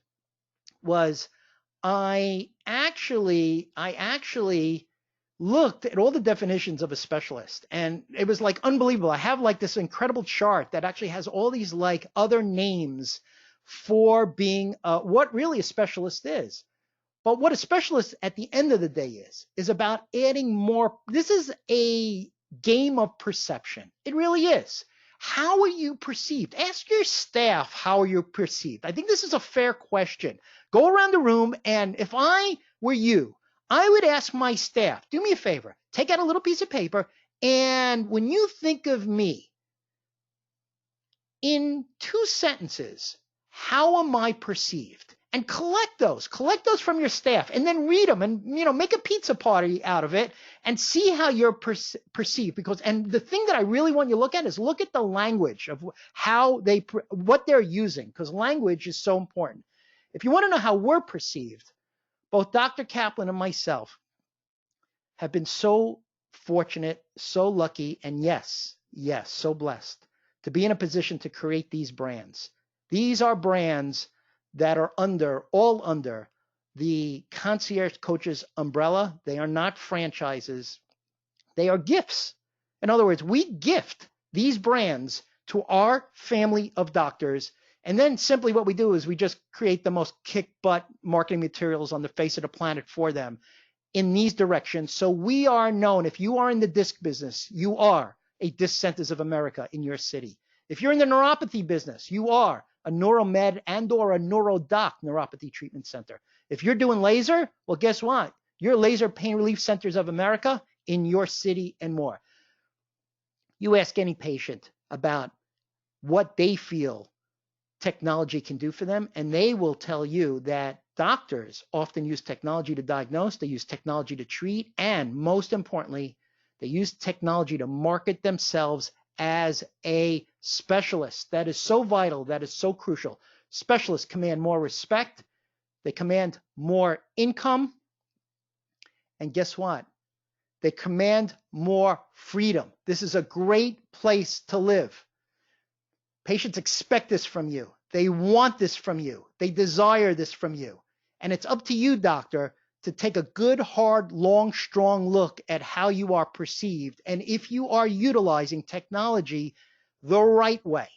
was I actually looked at all the definitions of a specialist, and it was like unbelievable. I have like this incredible chart that actually has all these like other names for being what really a specialist is. But what a specialist at the end of the day is about adding more. This is a game of perception. It really is. How are you perceived? Ask your staff, how are you perceived? I think this is a fair question. Go around the room, and if I were you, I would ask my staff, do me a favor, take out a little piece of paper, and when you think of me, in 2 sentences, how am I perceived? And collect those from your staff, and then read them, and make a pizza party out of it and see how you're perceived. Because, and the thing that I really want you to look at is look at the language of how what they're using, because language is so important. If you want to know how we're perceived, both Dr. Kaplan and myself have been so fortunate, so lucky, and yes, so blessed to be in a position to create these brands. These are brands that are all under the Concierge Coaches umbrella. They are not franchises. They are gifts. In other words, we gift these brands to our family of doctors. And then simply what we do is we just create the most kick-butt marketing materials on the face of the planet for them in these directions. So we are known. If you are in the disc business, you are a Disc Centers of America in your city. If you're in the neuropathy business, you are a neuromed and or a neurodoc neuropathy treatment center. If you're doing laser, well, guess what? You're Laser Pain Relief Centers of America in your city and more. You ask any patient about what they feel technology can do for them, and they will tell you that doctors often use technology to diagnose, they use technology to treat, and most importantly, they use technology to market themselves as a specialist. That is so vital. That is so crucial. Specialists command more respect. They command more income. And guess what? They command more freedom. This is a great place to live. Patients expect this from you. They want this from you. They desire this from you. And it's up to you, doctor, to take a good, hard, long, strong look at how you are perceived, and if you are utilizing technology the right way.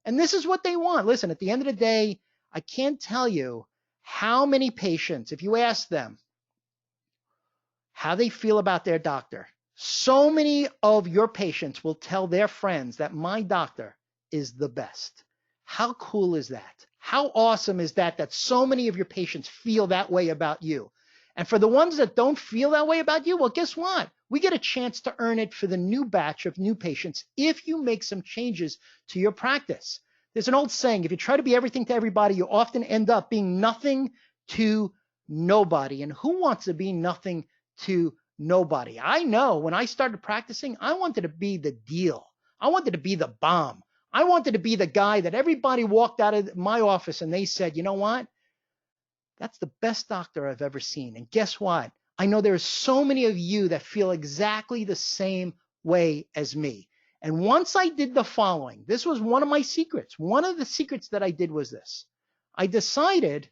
And this is what they want. Listen, at the end of the day, I can't tell you how many patients, if you ask them how they feel about their doctor, so many of your patients will tell their friends that my doctor is the best. How cool is that? How awesome is that, that so many of your patients feel that way about you? And for the ones that don't feel that way about you, well, guess what? We get a chance to earn it for the new batch of new patients if you make some changes to your practice. There's an old saying, if you try to be everything to everybody, you often end up being nothing to nobody. And who wants to be nothing to nobody? I know when I started practicing, I wanted to be the deal. I wanted to be the bomb. I wanted to be the guy that everybody walked out of my office and they said, you know what? That's the best doctor I've ever seen. And guess what? I know there's so many of you that feel exactly the same way as me. And once I did the following, this was one of my secrets. One of the secrets that I did was this. I decided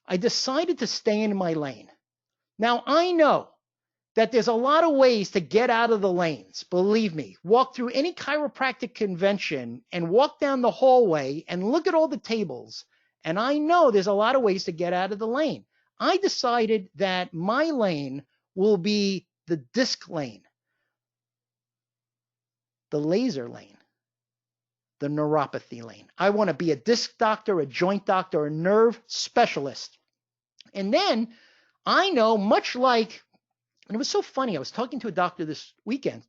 to stay in my lane. Now, I know that there's a lot of ways to get out of the lanes. Believe me, walk through any chiropractic convention and walk down the hallway and look at all the tables. And I know there's a lot of ways to get out of the lane. I decided that my lane will be the disc lane, the laser lane, the neuropathy lane. I want to be a disc doctor, a joint doctor, a nerve specialist. And then I know, much like, and it was so funny, I was talking to a doctor this weekend,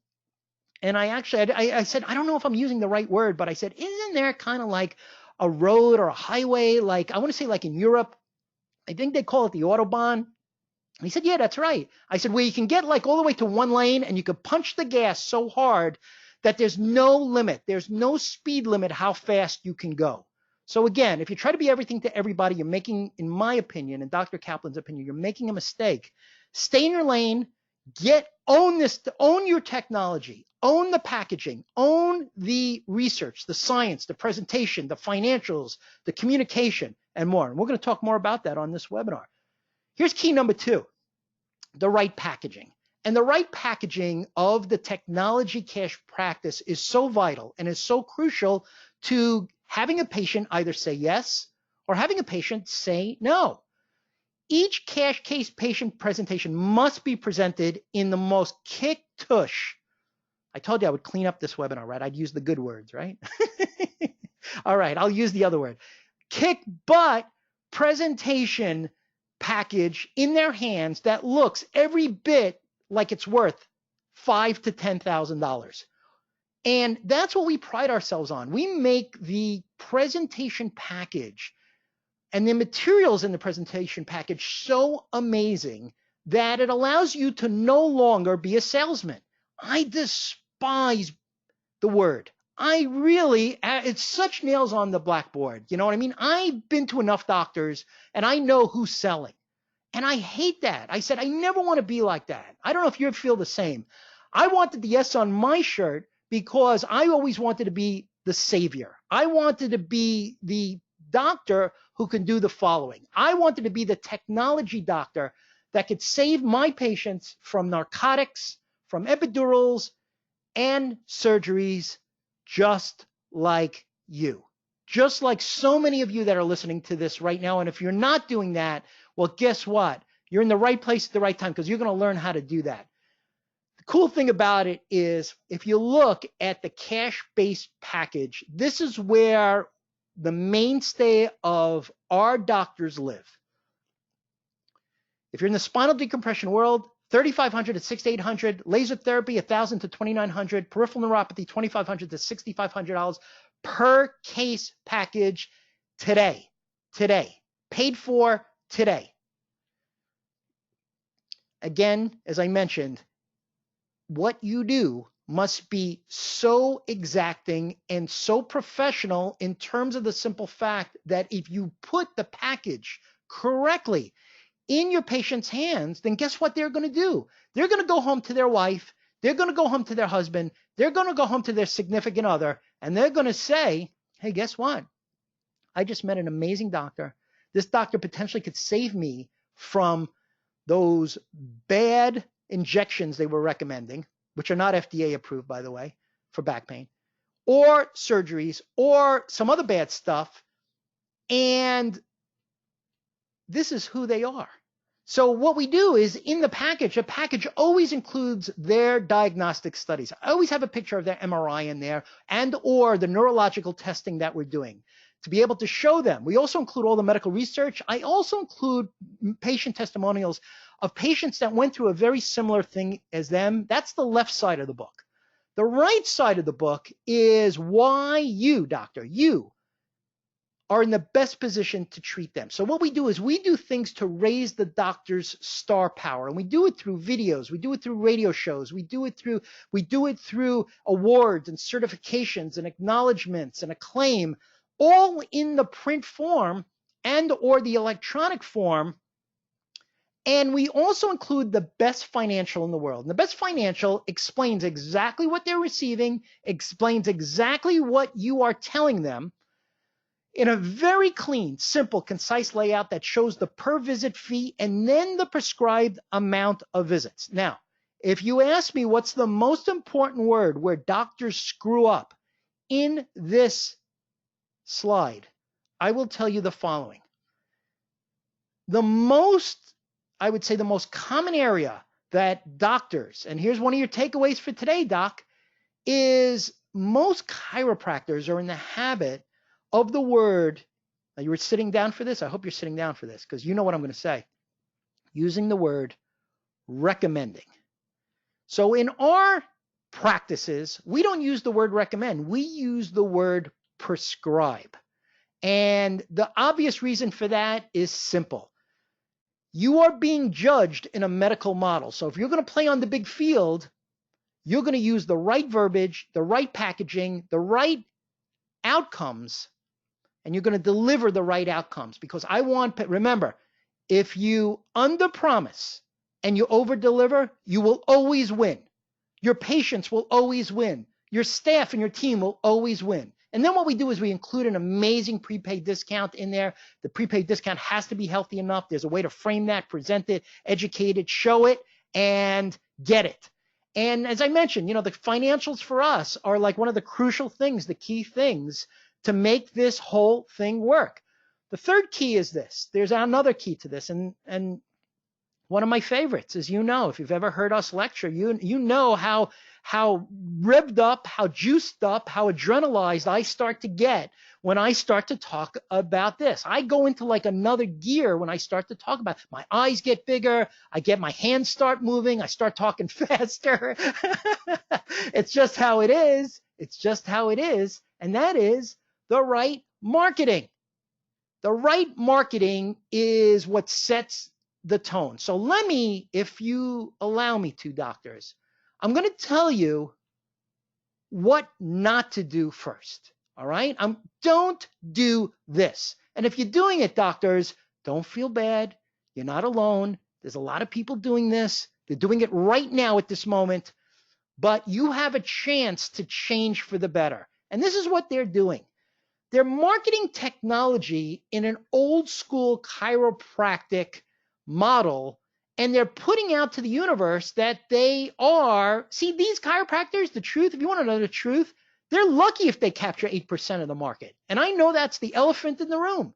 and I said, I don't know if I'm using the right word, but I said, isn't there kind of like a road or a highway, like I want to say like in Europe, I think they call it the Autobahn. And he said, yeah, that's right. I said, where you can get like all the way to one lane and you can punch the gas so hard that there's no limit. There's no speed limit how fast you can go. So again, if you try to be everything to everybody, you're making, in my opinion, and Dr. Kaplan's opinion, you're making a mistake. Stay in your lane, own your technology, own the packaging, own the research, the science, the presentation, the financials, the communication, and more. And we're going to talk more about that on this webinar. Here's key number 2. the right packaging. And the right packaging of the technology cash practice is so vital and is so crucial to having a patient either say yes or having a patient say no. Each cash case patient presentation must be presented in the most kick-tush. I told you I would clean up this webinar, right? I'd use the good words, right? All right, I'll use the other word. Kick butt presentation package in their hands that looks every bit like it's worth $5,000 to $10,000. And that's what we pride ourselves on. We make the presentation package and the materials in the presentation package so amazing that it allows you to no longer be a salesman. I despise the word. It's such nails on the blackboard. You know what I mean? I've been to enough doctors and I know who's selling. And I hate that. I said, I never want to be like that. I don't know if you feel the same. I wanted the S on my shirt because I always wanted to be the savior. I wanted to be the doctor who can do the following. I wanted to be the technology doctor that could save my patients from narcotics, from epidurals, and surgeries, just like you. Just like so many of you that are listening to this right now. And if you're not doing that, well, guess what? You're in the right place at the right time because you're going to learn how to do that. The cool thing about it is if you look at the cash-based package, this is where the mainstay of our doctors live. If you're in the spinal decompression world, $3,500 to $6,800, laser therapy $1,000 to $2,900, peripheral neuropathy $2,500 to $6,500 per case package today, paid for today. Again, as I mentioned, what you do must be so exacting and so professional in terms of the simple fact that if you put the package correctly in your patient's hands, then guess what they're going to do? They're going to go home to their wife. They're going to go home to their husband. They're going to go home to their significant other. And they're going to say, hey, guess what? I just met an amazing doctor. This doctor potentially could save me from those bad injections they were recommending, which are not FDA approved, by the way, for back pain, or surgeries, or some other bad stuff. And this is who they are. So what we do is in the package always includes their diagnostic studies. I always have a picture of their MRI in there and or the neurological testing that we're doing to be able to show them. We also include all the medical research. I also include patient testimonials of patients that went through a very similar thing as them. That's the left side of the book. The right side of the book is why you, doctor, you are in the best position to treat them. So what we do is we do things to raise the doctor's star power. And we do it through videos. We do it through radio shows. We do it through awards and certifications and acknowledgments and acclaim, all in the print form and or the electronic form. And we also include the best financial in the world. And the best financial explains exactly what they're receiving, explains exactly what you are telling them, in a very clean, simple, concise layout that shows the per visit fee and then the prescribed amount of visits. Now, if you ask me what's the most important word where doctors screw up in this slide, I will tell you the following. I would say the most common area that doctors, and here's one of your takeaways for today, doc, is most chiropractors are in the habit of the word, now you were sitting down for this? I hope you're sitting down for this because you know what I'm going to say. Using the word recommending. So in our practices, we don't use the word recommend. We use the word prescribe. And the obvious reason for that is simple. You are being judged in a medical model. So if you're going to play on the big field, you're going to use the right verbiage, the right packaging, the right outcomes, and you're going to deliver the right outcomes because remember, if you underpromise and you overdeliver, you will always win. Your patients will always win. Your staff and your team will always win. And then what we do is we include an amazing prepaid discount in there. The prepaid discount has to be healthy enough. There's a way to frame that, present it, educate it, show it, and get it. And as I mentioned, the financials for us are like one of the crucial things, the key things to make this whole thing work. The third key is this. There's another key to this, and one of my favorites, as you know, if you've ever heard us lecture, you know how revved up, how juiced up, how adrenalized I start to get when I start to talk about this. I go into like another gear when I start to talk about it. My eyes get bigger, my hands start moving, I start talking faster. It's just how it is. It's just how it is. And that is the right marketing. The right marketing is what sets the tone. So let me, if you allow me to, doctors, I'm going to tell you what not to do first. All right? Don't do this. And if you're doing it, doctors, don't feel bad. You're not alone. There's a lot of people doing this. They're doing it right now at this moment. But you have a chance to change for the better. And this is what they're doing. They're marketing technology in an old school chiropractic model, and they're putting out to the universe that they are, see, these chiropractors, the truth, if you want to know the truth, they're lucky if they capture 8% of the market. And I know that's the elephant in the room.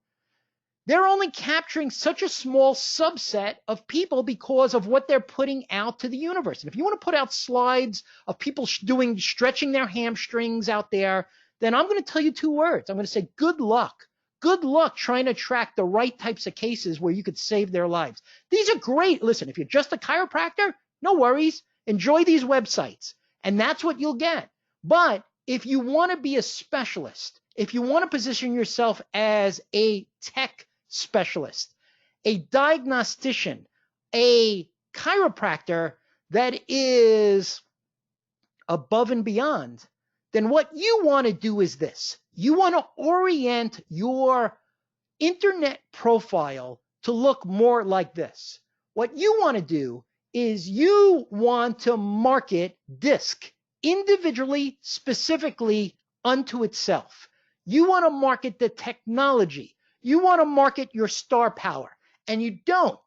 They're only capturing such a small subset of people because of what they're putting out to the universe. And if you want to put out slides of people stretching their hamstrings out there, then I'm going to tell you two words. I'm going to say good luck. Good luck trying to attract the right types of cases where you could save their lives. These are great. Listen, if you're just a chiropractor, no worries. Enjoy these websites. And that's what you'll get. But if you want to be a specialist, if you want to position yourself as a tech specialist, a diagnostician, a chiropractor that is above and beyond, then what you want to do is this. You want to orient your internet profile to look more like this. What you want to do is you want to market DISC individually, specifically unto itself. You want to market the technology. You want to market your star power. And you don't,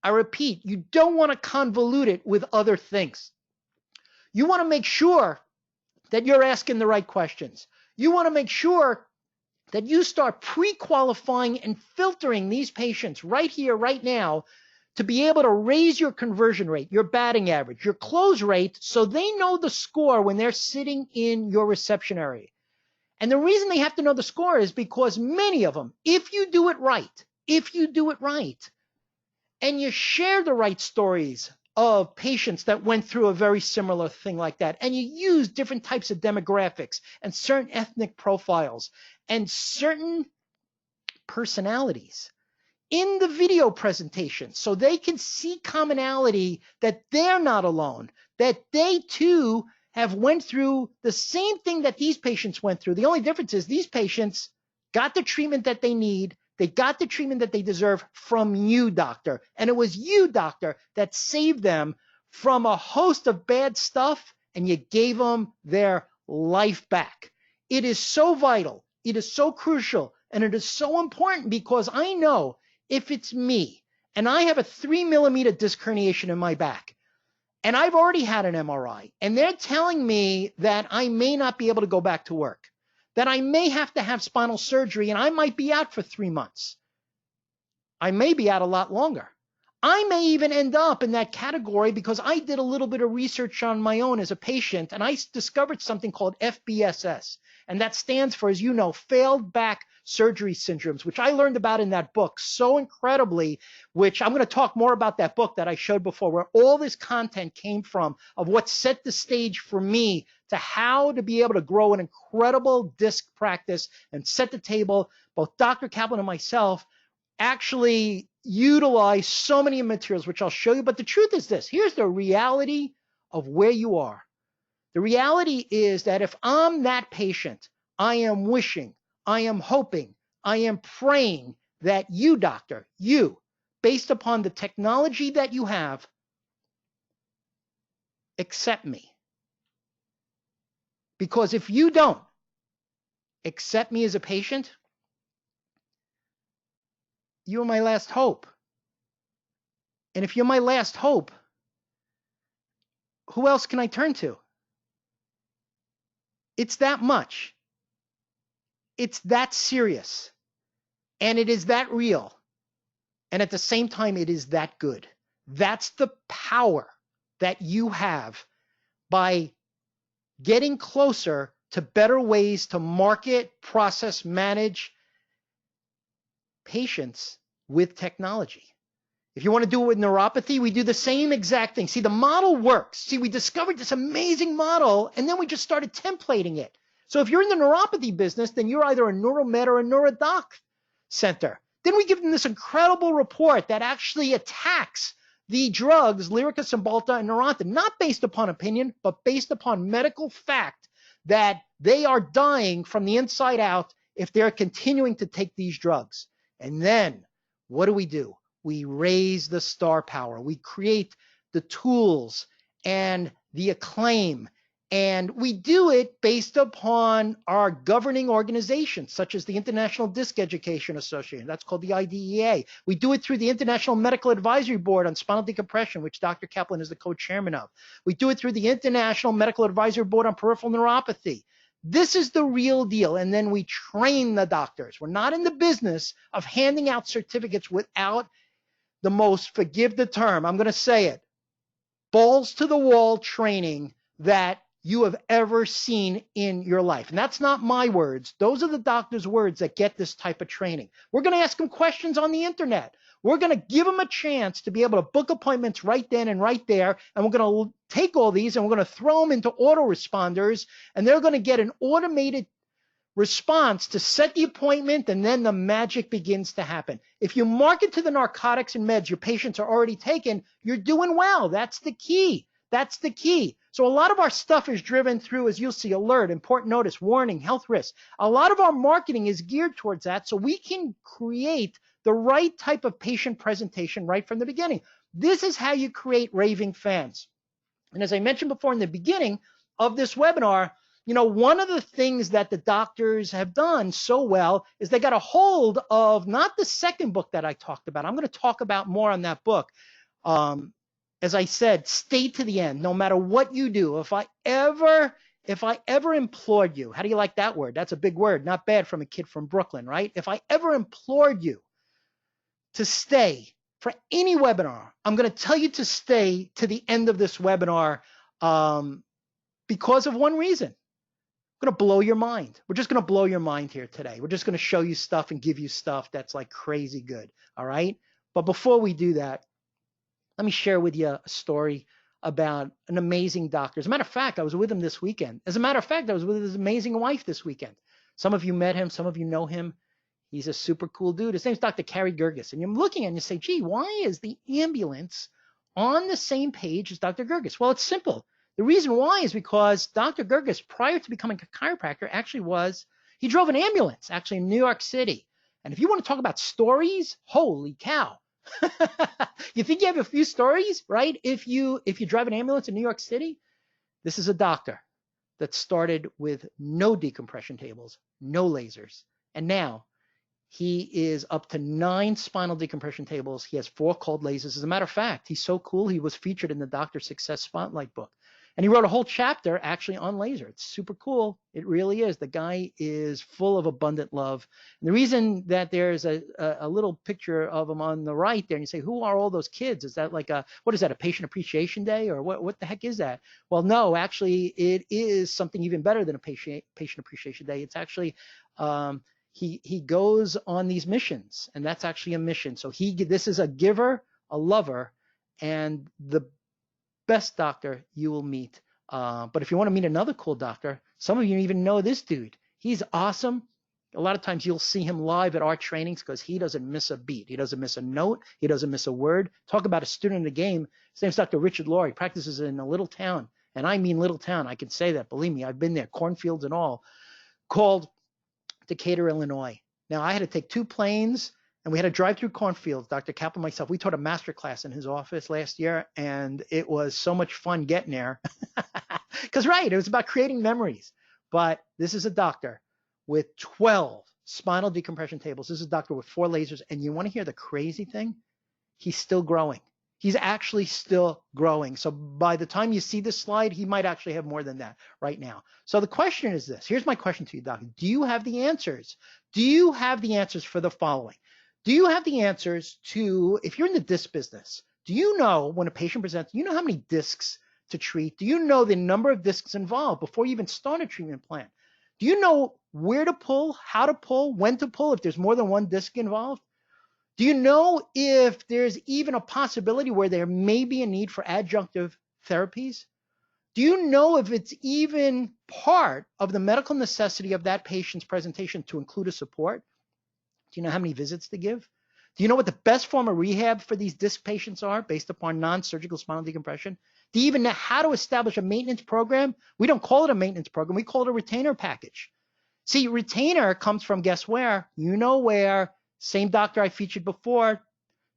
I repeat, you don't want to convolute it with other things. You want to make sure that you're asking the right questions. You want to make sure that you start pre-qualifying and filtering these patients right here, right now, to be able to raise your conversion rate, your batting average, your close rate, so they know the score when they're sitting in your reception area. And the reason they have to know the score is because many of them, if you do it right, and you share the right stories of patients that went through a very similar thing like that, and you use different types of demographics and certain ethnic profiles and certain personalities in the video presentation so they can see commonality, that they're not alone, that they too have went through the same thing that these patients went through. The only difference is these patients got the treatment that they need. They got the treatment that they deserve from you, doctor. And it was you, doctor, that saved them from a host of bad stuff, and you gave them their life back. It is so vital. It is so crucial. And it is so important because I know if it's me and I have a 3-millimeter disc herniation in my back, and I've already had an MRI, and they're telling me that I may not be able to go back to work, that I may have to have spinal surgery, and I might be out for 3 months. I may be out a lot longer. I may even end up in that category because I did a little bit of research on my own as a patient, and I discovered something called FBSS. And that stands for, as you know, failed back surgery syndromes, which I learned about in that book so incredibly, which I'm going to talk more about that book that I showed before, where all this content came from, of what set the stage for me to how to be able to grow an incredible disc practice and set the table. Both Dr. Kaplan and myself actually utilize so many materials, which I'll show you. But the truth is this. Here's the reality of where you are. The reality is that if I'm that patient, I am wishing, I am hoping, I am praying that you, doctor, you, based upon the technology that you have, accept me. Because if you don't, accept me as a patient, you are my last hope. And if you're my last hope, who else can I turn to? It's that much. It's that serious. And it is that real. And at the same time, it is that good. That's the power that you have by getting closer to better ways to market, process, manage patients with technology. If you want to do it with neuropathy, we do the same exact thing. See, the model works. See, we discovered this amazing model, and then we just started templating it. So if you're in the neuropathy business, then you're either a neuromed or a neurodoc center. Then we give them this incredible report that actually attacks the drugs, Lyrica, Cymbalta, and Neurontin, not based upon opinion, but based upon medical fact that they are dying from the inside out if they're continuing to take these drugs. And then what do? We raise the star power. We create the tools and the acclaim. And we do it based upon our governing organizations, such as the International Disc Education Association. That's called the IDEA. We do it through the International Medical Advisory Board on Spinal Decompression, which Dr. Kaplan is the co-chairman of. We do it through the International Medical Advisory Board on Peripheral Neuropathy. This is the real deal. And then we train the doctors. We're not in the business of handing out certificates without the most, forgive the term, I'm going to say it, balls to the wall training that you have ever seen in your life. And that's not my words. Those are the doctor's words that get this type of training. We're going to ask them questions on the internet. We're going to give them a chance to be able to book appointments right then and right there. And we're going to take all these and we're going to throw them into autoresponders, and they're going to get an automated response to set the appointment, and then the magic begins to happen. If you market to the narcotics and meds your patients are already taking, you're doing well. That's the key. That's the key. So a lot of our stuff is driven through, as you'll see, alert, important notice, warning, health risks. A lot of our marketing is geared towards that, so we can create the right type of patient presentation right from the beginning. This is how you create raving fans. And as I mentioned before in the beginning of this webinar, you know, one of the things that the doctors have done so well is they got a hold of not the second book that I talked about. I'm going to talk about more on that book. As I said, stay to the end, no matter what you do. If I ever implored you, how do you like that word? That's a big word, not bad from a kid from Brooklyn, right? If I ever implored you to stay for any webinar, I'm going to tell you to stay to the end of this webinar because of one reason. Going to blow your mind. We're just going to blow your mind here today. We're just going to show you stuff and give you stuff that's like crazy good. All right. But before we do that, let me share with you a story about an amazing doctor. As a matter of fact, I was with him this weekend. As a matter of fact, I was with his amazing wife this weekend. Some of you met him. Some of you know him. He's a super cool dude. His name's Dr. Cary Gerges. And you're looking and you say, gee, why is the ambulance on the same page as Dr. Gerges? Well, it's simple. The reason why is because Dr. Gerges, prior to becoming a chiropractor, he drove an ambulance actually in New York City. And if you want to talk about stories, holy cow. You think you have a few stories, right? If you drive an ambulance in New York City, this is a doctor that started with no decompression tables, no lasers. And now he is up to 9 spinal decompression tables. He has 4 cold lasers. As a matter of fact, he's so cool, he was featured in the Dr. Success Spotlight book. And he wrote a whole chapter actually on laser. It's super cool. It really is. The guy is full of abundant love. And the reason that there's a little picture of him on the right there, and you say, who are all those kids? Is that like a patient appreciation day, or what the heck is that? Well, no, actually it is something even better than a patient appreciation day. It's actually, he goes on these missions, and that's actually a mission. So this is a giver, a lover, and the best doctor you will meet. But if you want to meet another cool doctor, some of you even know this dude. He's awesome. A lot of times you'll see him live at our trainings because he doesn't miss a beat. He doesn't miss a note. He doesn't miss a word. Talk about a student in the game. His name's Dr. Richard Laurie. He practices in a little town. And I mean little town. I can say that. Believe me, I've been there, cornfields and all, called Decatur, Illinois. Now, I had to take 2 planes, and we had to drive through cornfields. Dr. Kaplan and myself, we taught a master class in his office last year, and it was so much fun getting there. Because, right, it was about creating memories. But this is a doctor with 12 spinal decompression tables. This is a doctor with 4 lasers. And you want to hear the crazy thing? He's still growing. He's actually still growing. So by the time you see this slide, he might actually have more than that right now. So the question is this. Here's my question to you, doctor. Do you have the answers? Do you have the answers for the following? Do you have the answers to, if you're in the disc business, do you know when a patient presents, do you know how many discs to treat? Do you know the number of discs involved before you even start a treatment plan? Do you know where to pull, how to pull, when to pull if there's more than one disc involved? Do you know if there's even a possibility where there may be a need for adjunctive therapies? Do you know if it's even part of the medical necessity of that patient's presentation to include a support? Do you know how many visits to give? Do you know what the best form of rehab for these disc patients are based upon non-surgical spinal decompression? Do you even know how to establish a maintenance program? We don't call it a maintenance program. We call it a retainer package. See, retainer comes from, guess where? You know where. Same doctor I featured before,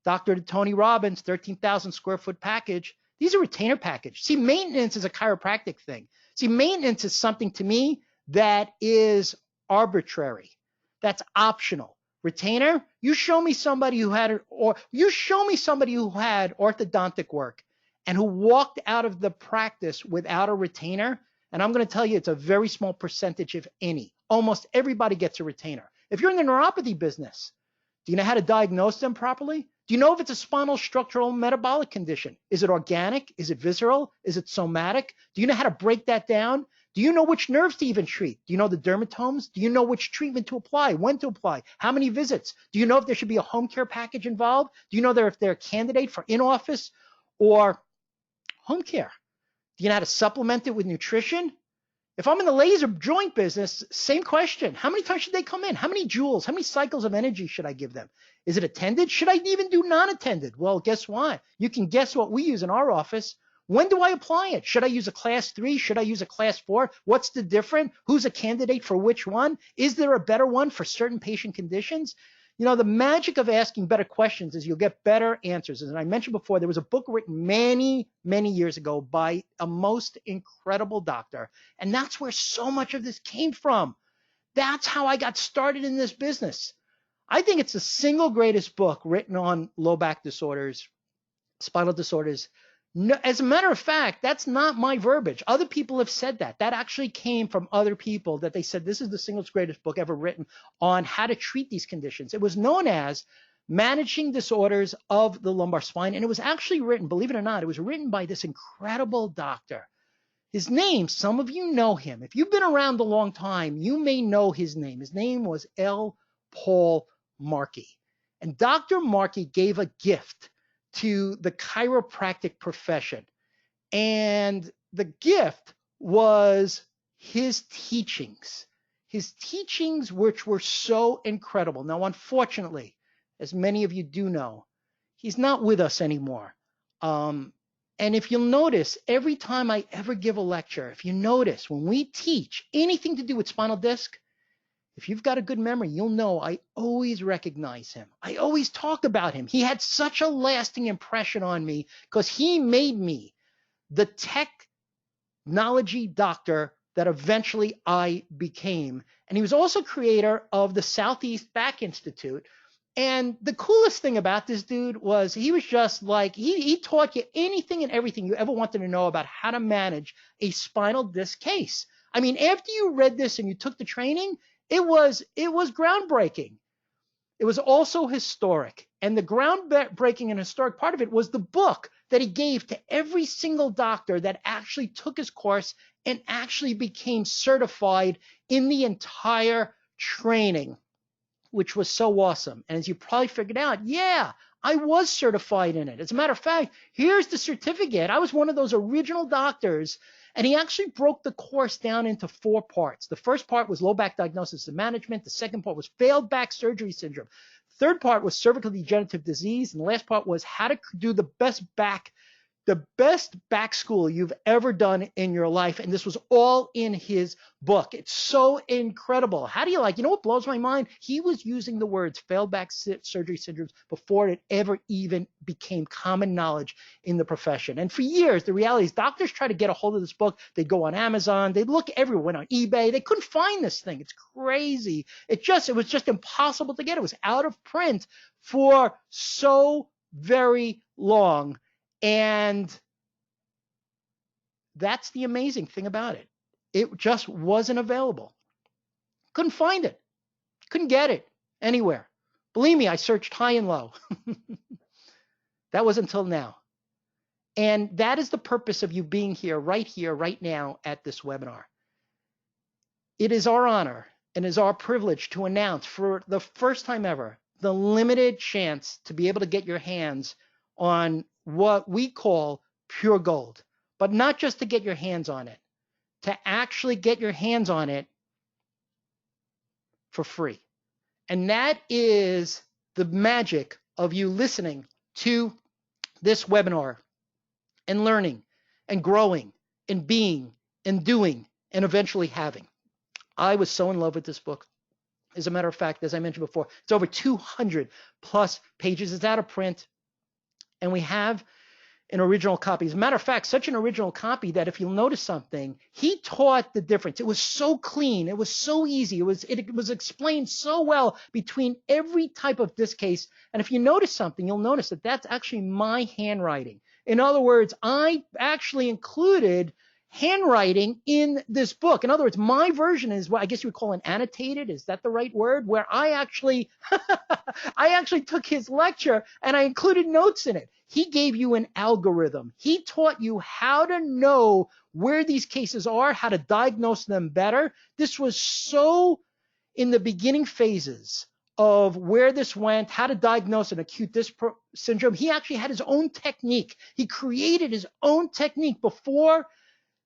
Dr. Tony Robbins, 13,000 square foot package. These are retainer package. See, maintenance is a chiropractic thing. See, maintenance is something to me that is arbitrary. That's optional. Retainer, you show me somebody who had orthodontic work and who walked out of the practice without a retainer. And I'm going to tell you, it's a very small percentage, if any. Almost everybody gets a retainer. If you're in the neuropathy business, do you know how to diagnose them properly? Do you know if it's a spinal structural metabolic condition? Is it organic? Is it visceral? Is it somatic? Do you know how to break that down? Do you know which nerves to even treat? Do you know the dermatomes? Do you know which treatment to apply, when to apply, how many visits? Do you know if there should be a home care package involved? Do you know if they're a candidate for in-office or home care? Do you know how to supplement it with nutrition? If I'm in the laser joint business, same question. How many times should they come in? How many joules? How many cycles of energy should I give them? Is it attended? Should I even do non-attended? Well, guess what? You can guess what we use in our office. When do I apply it? Should I use a class 3? Should I use a class 4? What's the difference? Who's a candidate for which one? Is there a better one for certain patient conditions? You know, the magic of asking better questions is you'll get better answers. As I mentioned before, there was a book written many, many years ago by a most incredible doctor. And that's where so much of this came from. That's how I got started in this business. I think it's the single greatest book written on low back disorders, spinal disorders. No, as a matter of fact, that's not my verbiage. Other people have said that. That actually came from other people that they said this is the single greatest book ever written on how to treat these conditions. It was known as Managing Disorders of the Lumbar Spine. And it was actually written, believe it or not, it was written by this incredible doctor. His name, some of you know him. If you've been around a long time, you may know his name. His name was L. Paul Markey. And Dr. Markey gave a gift to the chiropractic profession. And the gift was his teachings which were so incredible. Now, unfortunately, as many of you do know, he's not with us anymore. And if you'll notice, every time I ever give a lecture, if you notice, when we teach anything to do with spinal disc, if you've got a good memory, you'll know I always recognize him. I always talk about him. He had such a lasting impression on me because he made me the technology doctor that eventually I became. And he was also creator of the Southeast Back Institute. And the coolest thing about this dude was he was just like, he taught you anything and everything you ever wanted to know about how to manage a spinal disc case. I mean, after you read this and you took the training, it was groundbreaking. It was also historic. And the groundbreaking and historic part of it was the book that he gave to every single doctor that actually took his course and actually became certified in the entire training, which was so awesome. And as you probably figured out, yeah, I was certified in it. As a matter of fact, here's the certificate. I was one of those original doctors. And he actually broke the course down into 4 parts. The first part was low back diagnosis and management. The second part was failed back surgery syndrome. Third part was cervical degenerative disease. And the last part was how to do the best back the best back school you've ever done in your life. And this was all in his book. It's so incredible. How do you like, you know what blows my mind? He was using the words failed back surgery syndromes before it ever even became common knowledge in the profession. And for years, the reality is doctors try to get a hold of this book. They'd go on Amazon. They'd look everywhere, went on eBay. They couldn't find this thing. It's crazy. It was just impossible to get. It was out of print for so very long. And that's the amazing thing about it. It just wasn't available. Couldn't find it. Couldn't get it anywhere. Believe me, I searched high and low. That was until now. And that is the purpose of you being here, right now at this webinar. It is our honor and is our privilege to announce for the first time ever the limited chance to be able to get your hands on what we call pure gold, but not just to get your hands on it, to actually get your hands on it for free. And that is the magic of you listening to this webinar and learning and growing and being and doing and eventually having. I was so in love with this book. As a matter of fact, as I mentioned before, it's over 200 plus pages. It's out of print. And we have an original copy. As a matter of fact, such an original copy that if you'll notice something, he taught the difference. It was so clean. It was so easy. It was explained so well between every type of disc case. And if you notice something, you'll notice that that's actually my handwriting. In other words, I actually included handwriting in this book. In other words, my version is what I guess you would call an annotated. Is that the right word? Where I actually, I actually took his lecture and I included notes in it. He gave you an algorithm. He taught you how to know where these cases are, how to diagnose them better. This was so in the beginning phases of where this went, how to diagnose an acute disc syndrome. He actually had his own technique. He created his own technique before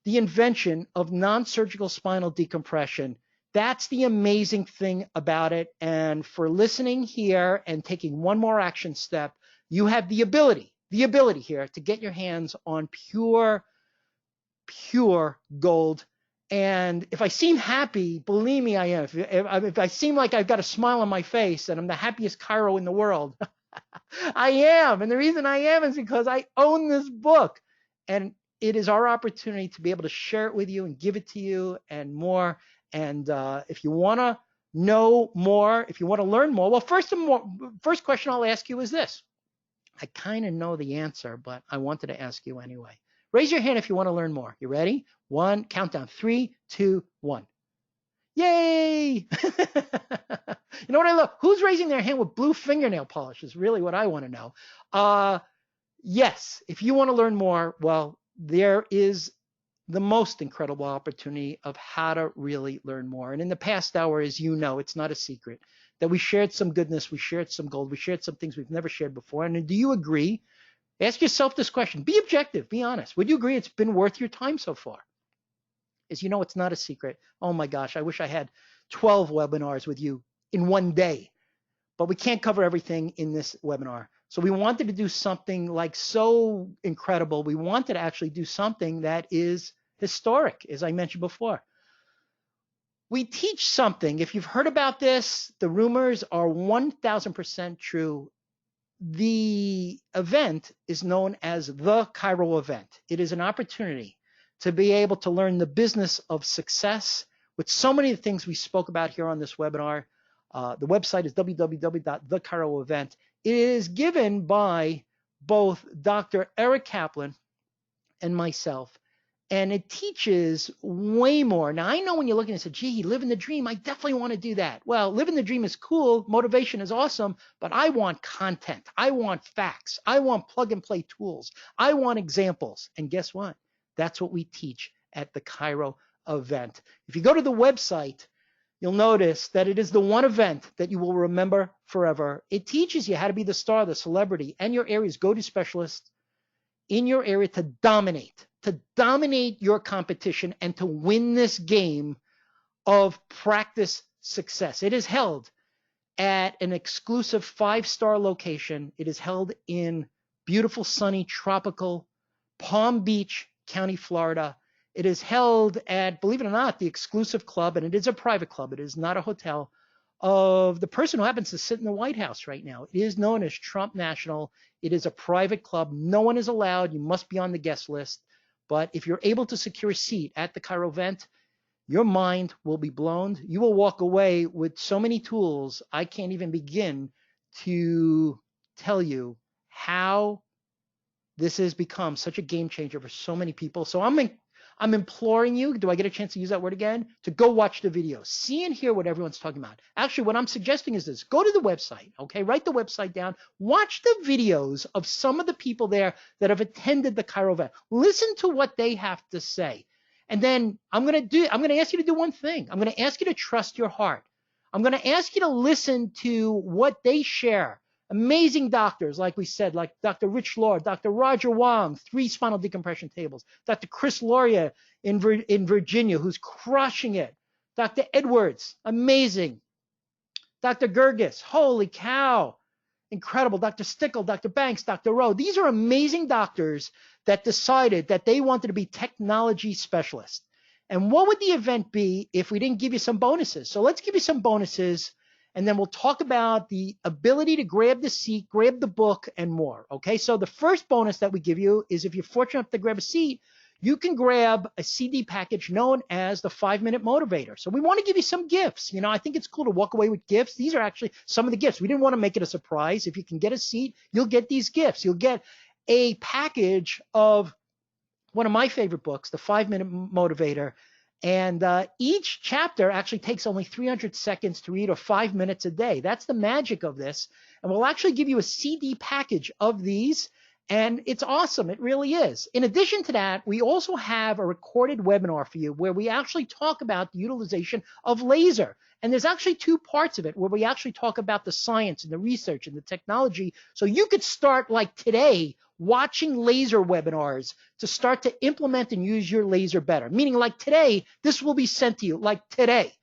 the invention of non-surgical spinal decompression. That's the amazing thing about it. And for listening here and taking one more action step, you have the ability here to get your hands on pure gold. And if I seem happy, believe me, I am. If I seem like I've got a smile on my face and I'm the happiest chiro in the world, I am. And the reason I am is because I own this book. And it is our opportunity to be able to share it with you and give it to you and more. And if you want to know more, if you want to learn more, well, first question I'll ask you is this. I kind of know the answer, but I wanted to ask you anyway. Raise your hand if you want to learn more. You ready? One, countdown, 3, 2, 1. Yay! You know what I love? Who's raising their hand with blue fingernail polish is really what I want to know. Yes, if you want to learn more, well, there is the most incredible opportunity of how to really learn more. And in the past hour, as you know, it's not a secret that we shared some goodness, we shared some gold, we shared some things we've never shared before. And do you agree? Ask yourself this question. Be objective, be honest. Would you agree it's been worth your time so far? As you know, it's not a secret. Oh my gosh, I wish I had 12 webinars with you in one day, but we can't cover everything in this webinar. So we wanted to do something like so incredible. We wanted to actually do something that is historic, as I mentioned before. We teach something. If you've heard about this, the rumors are 1,000% true. The event is known as the Chiro event. It is an opportunity to be able to learn the business of success with so many of the things we spoke about here on this webinar. The website is www.TheChiroEvent. It is given by both Dr. Eric Kaplan and myself, and it teaches way more. Now, I know when you're looking and say, gee, living the dream, I definitely want to do that. Well, living the dream is cool. Motivation is awesome, but I want content. I want facts. I want plug and play tools. I want examples. And guess what? That's what we teach at the Chiro event. If you go to the website, you'll notice that it is the one event that you will remember forever. It teaches you how to be the star, the celebrity, and your area's go-to specialist in your area to dominate your competition and to win this game of practice success. It is held at an exclusive 5-star location. It is held in beautiful, sunny, tropical Palm Beach County, Florida. It is held at, believe it or not, the exclusive club, and it is a private club. It is not a hotel, of the person who happens to sit in the White House right now. It is known as Trump National. It is a private club. No one is allowed. You must be on the guest list. But if you're able to secure a seat at the Chiro event, your mind will be blown. You will walk away with so many tools, I can't even begin to tell you how this has become such a game changer for so many people. So I'm imploring you, do I get a chance to use that word again? To go watch the video. See and hear what everyone's talking about. Actually, what I'm suggesting is this. Go to the website, okay? Write the website down. Watch the videos of some of the people there that have attended the Chiro event. Listen to what they have to say. And then I'm going to ask you to do one thing. I'm going to ask you to trust your heart. I'm going to ask you to listen to what they share. Amazing doctors, like we said, like Dr. Rich Lord, Dr. Roger Wong, 3 spinal decompression tables, Dr. Chris Loria in Virginia, who's crushing it, Dr. Edwards, amazing, Dr. Gergis, holy cow, incredible, Dr. Stickle, Dr. Banks, Dr. Rowe. These are amazing doctors that decided that they wanted to be technology specialists. And what would the event be if we didn't give you some bonuses? So let's give you some bonuses, and then we'll talk about the ability to grab the seat, grab the book, and more. Okay, so the first bonus that we give you is if you're fortunate enough to grab a seat, you can grab a CD package known as the 5-Minute Motivator. So we want to give you some gifts. You know, I think it's cool to walk away with gifts. These are actually some of the gifts. We didn't want to make it a surprise. If you can get a seat, you'll get these gifts. You'll get a package of one of my favorite books, the 5-Minute Motivator. And each chapter actually takes only 300 seconds to read, or 5 minutes a day. That's the magic of this. And we'll actually give you a CD package of these. And it's awesome. It really is. In addition to that, we also have a recorded webinar for you where we actually talk about the utilization of laser. And there's actually 2 parts of it where we actually talk about the science and the research and the technology. So you could start like today watching laser webinars to start to implement and use your laser better. Meaning like today, this will be sent to you like today.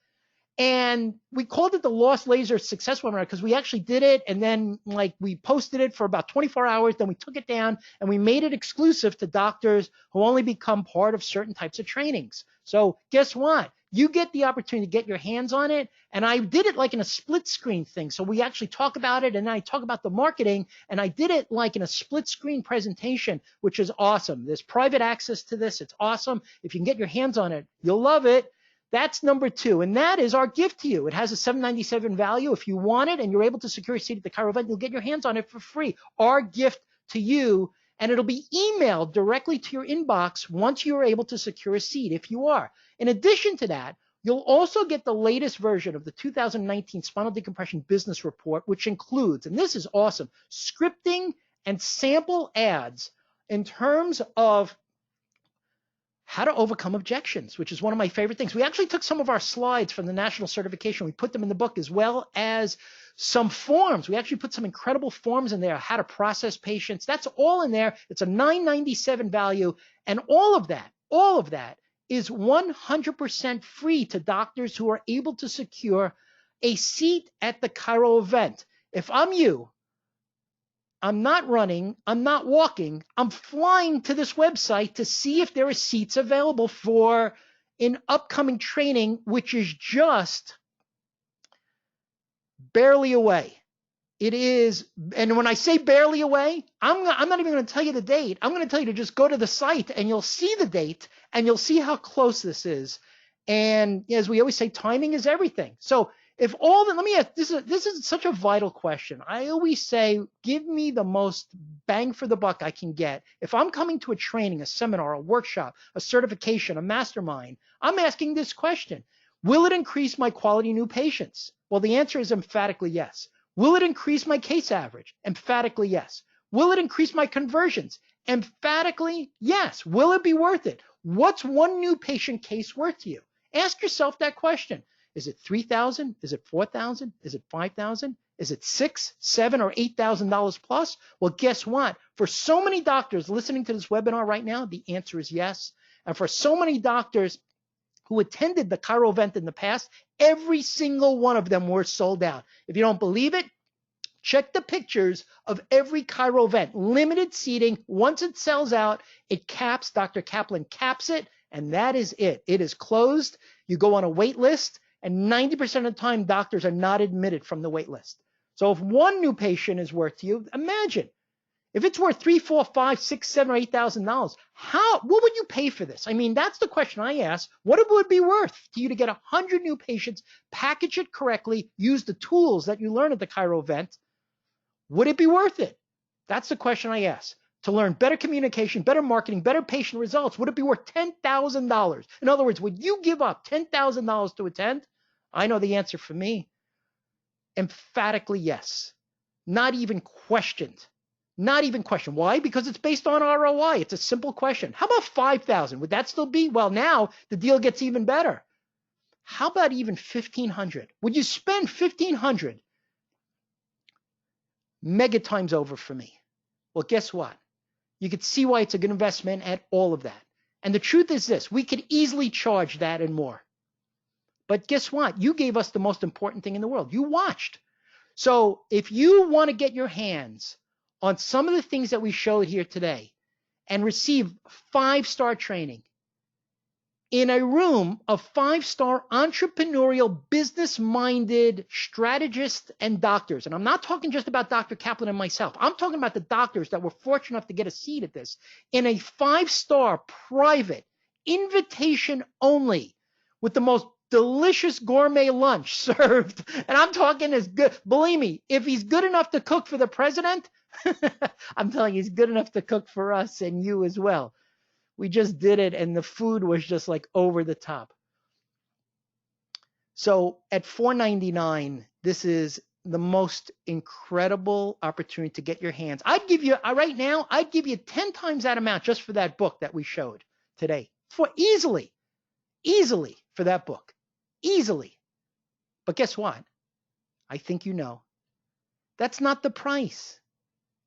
And we called it the Lost Laser Success Webinar because we actually did it, and then like we posted it for about 24 hours, then we took it down and we made it exclusive to doctors who only become part of certain types of trainings. So guess what? You get the opportunity to get your hands on it, and I did it like in a split screen thing. So we actually talk about it, and then I talk about the marketing, and I did it like in a split screen presentation, which is awesome. There's private access to this. It's awesome. If you can get your hands on it, you'll love it. That's number 2, and that is our gift to you. It has a $797 value. If you want it and you're able to secure a seat at the Chiro event, you'll get your hands on it for free. Our gift to you, and it'll be emailed directly to your inbox once you're able to secure a seat, if you are. In addition to that, you'll also get the latest version of the 2019 Spinal Decompression Business Report, which includes, and this is awesome, scripting and sample ads in terms of how to overcome objections, which is one of my favorite things. We actually took some of our slides from the national certification. We put them in the book, as well as some forms. We actually put some incredible forms in there, how to process patients. That's all in there. It's a $997 value. And all of that is 100% free to doctors who are able to secure a seat at the Chiro event. If I'm you, I'm not running, I'm not walking, I'm flying to this website to see if there are seats available for an upcoming training, which is just barely away. It is, and when I say barely away, I'm not even going to tell you the date. I'm going to tell you to just go to the site and you'll see the date and you'll see how close this is. And as we always say, timing is everything. So if all that, let me ask, this is such a vital question. I always say, give me the most bang for the buck I can get. If I'm coming to a training, a seminar, a workshop, a certification, a mastermind, I'm asking this question. Will it increase my quality new patients? Well, the answer is emphatically yes. Will it increase my case average? Emphatically yes. Will it increase my conversions? Emphatically yes. Will it be worth it? What's one new patient case worth to you? Ask yourself that question. Is it $3,000? Is it $4,000? Is it $5,000? Is it $6,000, $7,000, or $8,000 plus? Well, guess what? For so many doctors listening to this webinar right now, the answer is yes. And for so many doctors who attended the Chiro event in the past, every single one of them were sold out. If you don't believe it, Check the pictures of every chiro event. Limited seating. Once it sells out, it caps. Dr. Kaplan caps it, and that is it. It is closed. You go on a wait list, and 90% of the time, doctors are not admitted from the wait list. So if one new patient is worth to you, imagine if it's worth $3, $4, $5, $6, $7, or $8,000. What would you pay for this? I mean, that's the question I ask. What it would be worth to you to get 100 new patients, package it correctly, use the tools that you learn at the chiro event? Would it be worth it? That's the question I ask. To learn better communication, better marketing, better patient results, would it be worth $10,000? In other words, would you give up $10,000 to attend? I know the answer for me. Emphatically yes. Not even questioned. Not even questioned. Why? Because it's based on ROI. It's a simple question. How about 5,000? Would that still be? Well, now the deal gets even better. How about even 1,500? Would you spend 1,500? Mega times over for me. Well, guess what? You could see why it's a good investment at all of that. And the truth is this, we could easily charge that and more. But guess what? You gave us the most important thing in the world. You watched. So if you want to get your hands on some of the things that we showed here today and receive 5-star training in a room of 5-star entrepreneurial, business-minded strategists and doctors, and I'm not talking just about Dr. Kaplan and myself, I'm talking about the doctors that were fortunate enough to get a seat at this, in a 5-star private, invitation only, with the most delicious gourmet lunch served. And I'm talking as good, believe me, if he's good enough to cook for the president, I'm telling you, he's good enough to cook for us and you as well. We just did it, and the food was just like over the top. So at $4.99, this is the most incredible opportunity to get your hands. I'd give you, right now, I'd give you 10 times that amount just for that book that we showed today. For easily for that book. Easily. But guess what? I think you know. That's not the price.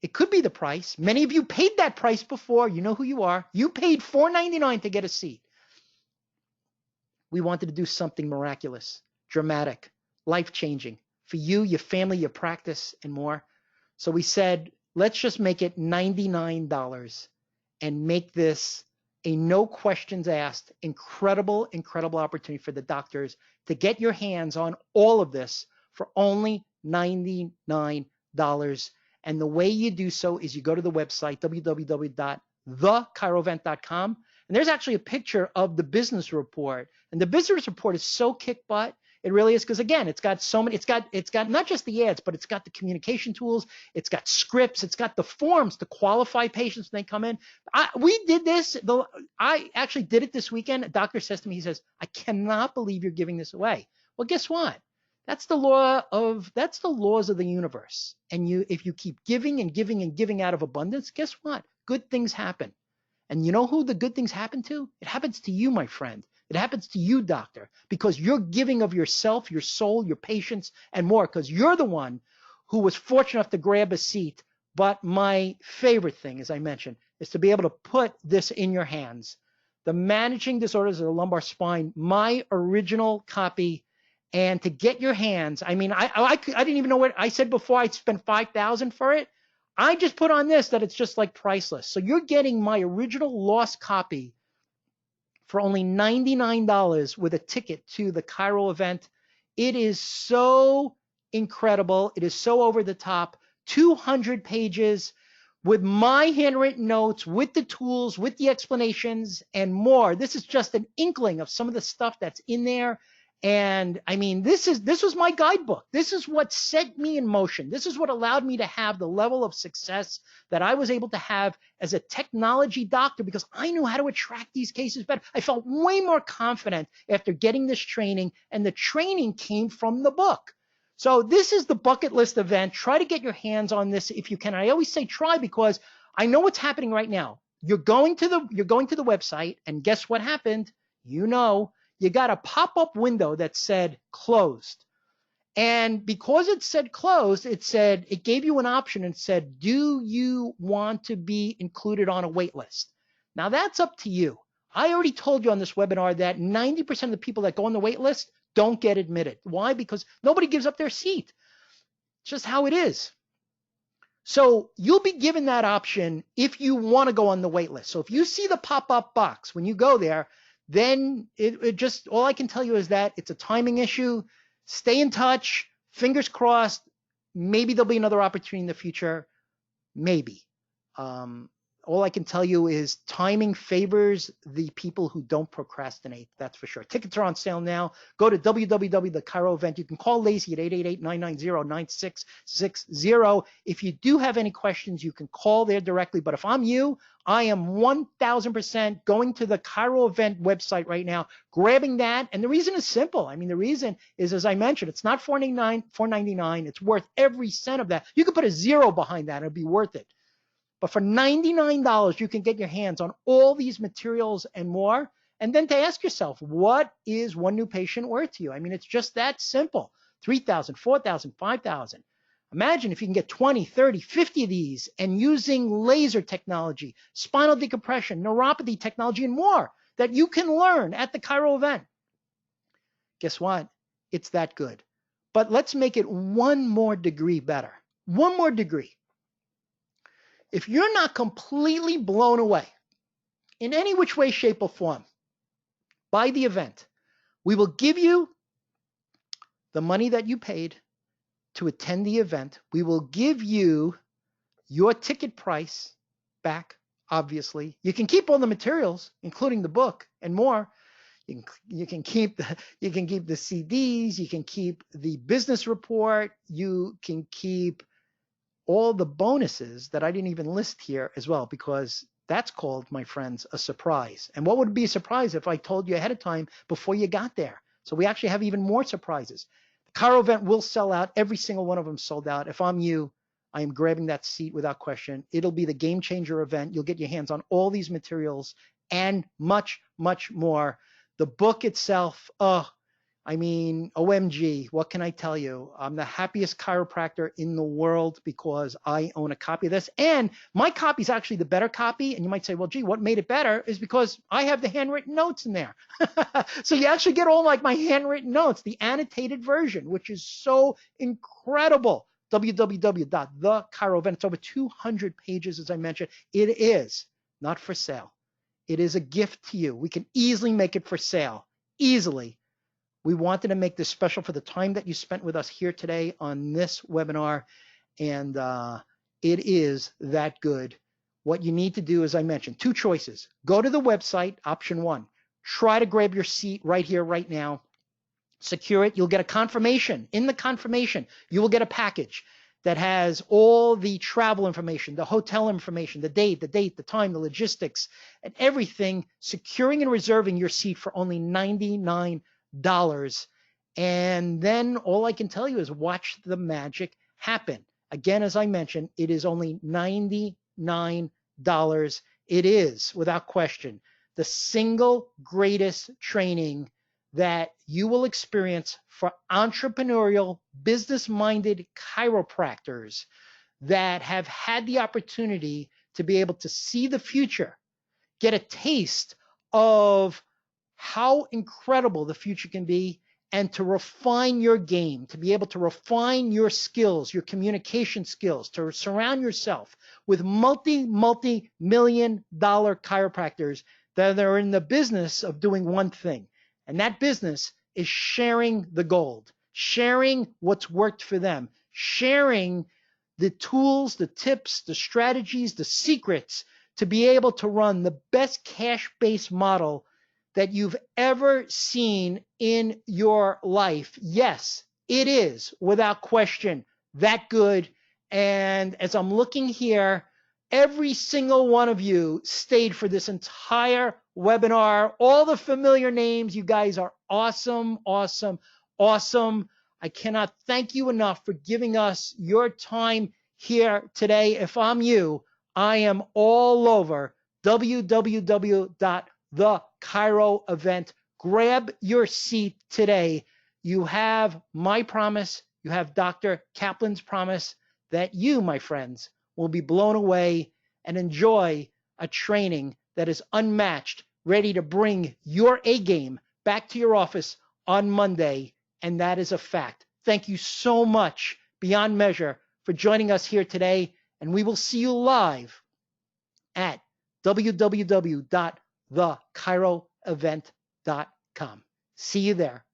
It could be the price. Many of you paid that price before. You know who you are. You paid $4.99 to get a seat. We wanted to do something miraculous, dramatic, life-changing for you, your family, your practice, and more. So we said, let's just make it $99 and make this a no questions asked, incredible opportunity for the doctors to get your hands on all of this for only $99. And the way you do so is you go to the website, www.thechiroevent.com. And there's actually a picture of the business report. And the business report is so kick butt. It really is, because again, it's got so many, it's got not just the ads, but it's got the communication tools, it's got scripts, it's got the forms to qualify patients when they come in. We did this, I actually did it this weekend. A doctor says to me, he says, I cannot believe you're giving this away. Well, guess what? That's the laws of the universe. And if you keep giving and giving and giving out of abundance, guess what? Good things happen. And you know who the good things happen to? It happens to you, my friend. It happens to you, doctor, because you're giving of yourself, your soul, your patience, and more, because you're the one who was fortunate enough to grab a seat. But my favorite thing, as I mentioned, is to be able to put this in your hands. The Managing Disorders of the Lumbar Spine, my original copy, and to get your hands. I mean, I didn't even know what I said before. I'd spend $5,000 for it. I just put on this that it's just like priceless. So you're getting my original lost copy for only $99 with a ticket to the chiro event. It is so incredible. It is so over the top. 200 pages with my handwritten notes, with the tools, with the explanations, and more. This is just an inkling of some of the stuff that's in there. And I mean, this was my guidebook. This is what set me in motion. This is what allowed me to have the level of success that I was able to have as a technology doctor, because I knew how to attract these cases better. I felt way more confident after getting this training, and the training came from the book. So this is the bucket list event. Try to get your hands on this if you can. I always say try, because I know what's happening right now. You're going to the website, and guess what happened? You know. You got a pop-up window that said closed. And because it said closed, it gave you an option and said, do you want to be included on a wait list? Now that's up to you. I already told you on this webinar that 90% of the people that go on the wait list don't get admitted. Why? Because nobody gives up their seat. It's just how it is. So you'll be given that option if you want to go on the wait list. So if you see the pop-up box when you go there, then it just, all I can tell you is that it's a timing issue. Stay in touch. Fingers crossed. Maybe there'll be another opportunity in the future. Maybe. All I can tell you is timing favors the people who don't procrastinate. That's for sure. Tickets are on sale now. Go to www.TheChiroEvent. You can call Lacey at 888-990-9660. If you do have any questions, you can call there directly. But if I'm you, I am 1,000% going to the Chiro Event website right now, grabbing that. And the reason is simple. I mean, the reason is, as I mentioned, it's not $4.99. It's worth every cent of that. You could put a zero behind that. It'll be worth it. But for $99, you can get your hands on all these materials and more. And then to ask yourself, what is one new patient worth to you? I mean, it's just that simple. 3,000, 4,000, 5,000. Imagine if you can get 20, 30, 50 of these and using laser technology, spinal decompression, neuropathy technology, and more that you can learn at the Chiro event. Guess what? It's that good. But let's make it one more degree better. One more degree. If you're not completely blown away in any which way, shape, or form by the event, we will give you the money that you paid to attend the event. We will give you your ticket price back, obviously. You can keep all the materials, including the book and more. You can keep the CDs, you can keep the business report, you can keep all the bonuses that I didn't even list here as well, because that's called, my friends, a surprise. And what would be a surprise if I told you ahead of time before you got there? So we actually have even more surprises. The Chiro event will sell out. Every single one of them sold out. If I'm you, I am grabbing that seat without question. It'll be the game changer event. You'll get your hands on all these materials and much, much more. The book itself, I mean, OMG, what can I tell you? I'm the happiest chiropractor in the world because I own a copy of this. And my copy is actually the better copy. And you might say, well, gee, what made it better is because I have the handwritten notes in there. So you actually get all like my handwritten notes, the annotated version, which is so incredible. www.TheChiroEvent. It's over 200 pages, as I mentioned. It is not for sale. It is a gift to you. We can easily make it for sale, easily. We wanted to make this special for the time that you spent with us here today on this webinar, and it is that good. What you need to do, as I mentioned, two choices. Go to the website, option one. Try to grab your seat right here, right now. Secure it. You'll get a confirmation. In the confirmation, you will get a package that has all the travel information, the hotel information, the date, the time, the logistics, and everything, securing and reserving your seat for only $99. And then all I can tell you is watch the magic happen. Again, as I mentioned, it is only $99. It is, without question, the single greatest training that you will experience for entrepreneurial, business-minded chiropractors that have had the opportunity to be able to see the future, get a taste of how incredible the future can be, and to refine your game, to be able to refine your skills, your communication skills, to surround yourself with multi-million-dollar chiropractors that are in the business of doing one thing. And that business is sharing the gold, sharing what's worked for them, sharing the tools, the tips, the strategies, the secrets to be able to run the best cash-based model that you've ever seen in your life. Yes, it is, without question, that good. And as I'm looking here, every single one of you stayed for this entire webinar. All the familiar names. You guys are awesome, awesome, awesome. I cannot thank you enough for giving us your time here today. If I'm you, I am all over www.TheChiroEvent. Grab your seat today. You have my promise. You have Dr. Kaplan's promise that you, my friends, will be blown away and enjoy a training that is unmatched, ready to bring your A game back to your office on Monday. And that is a fact. Thank you so much, beyond measure, for joining us here today. And we will see you live at www.thechiroevent.com. See you there.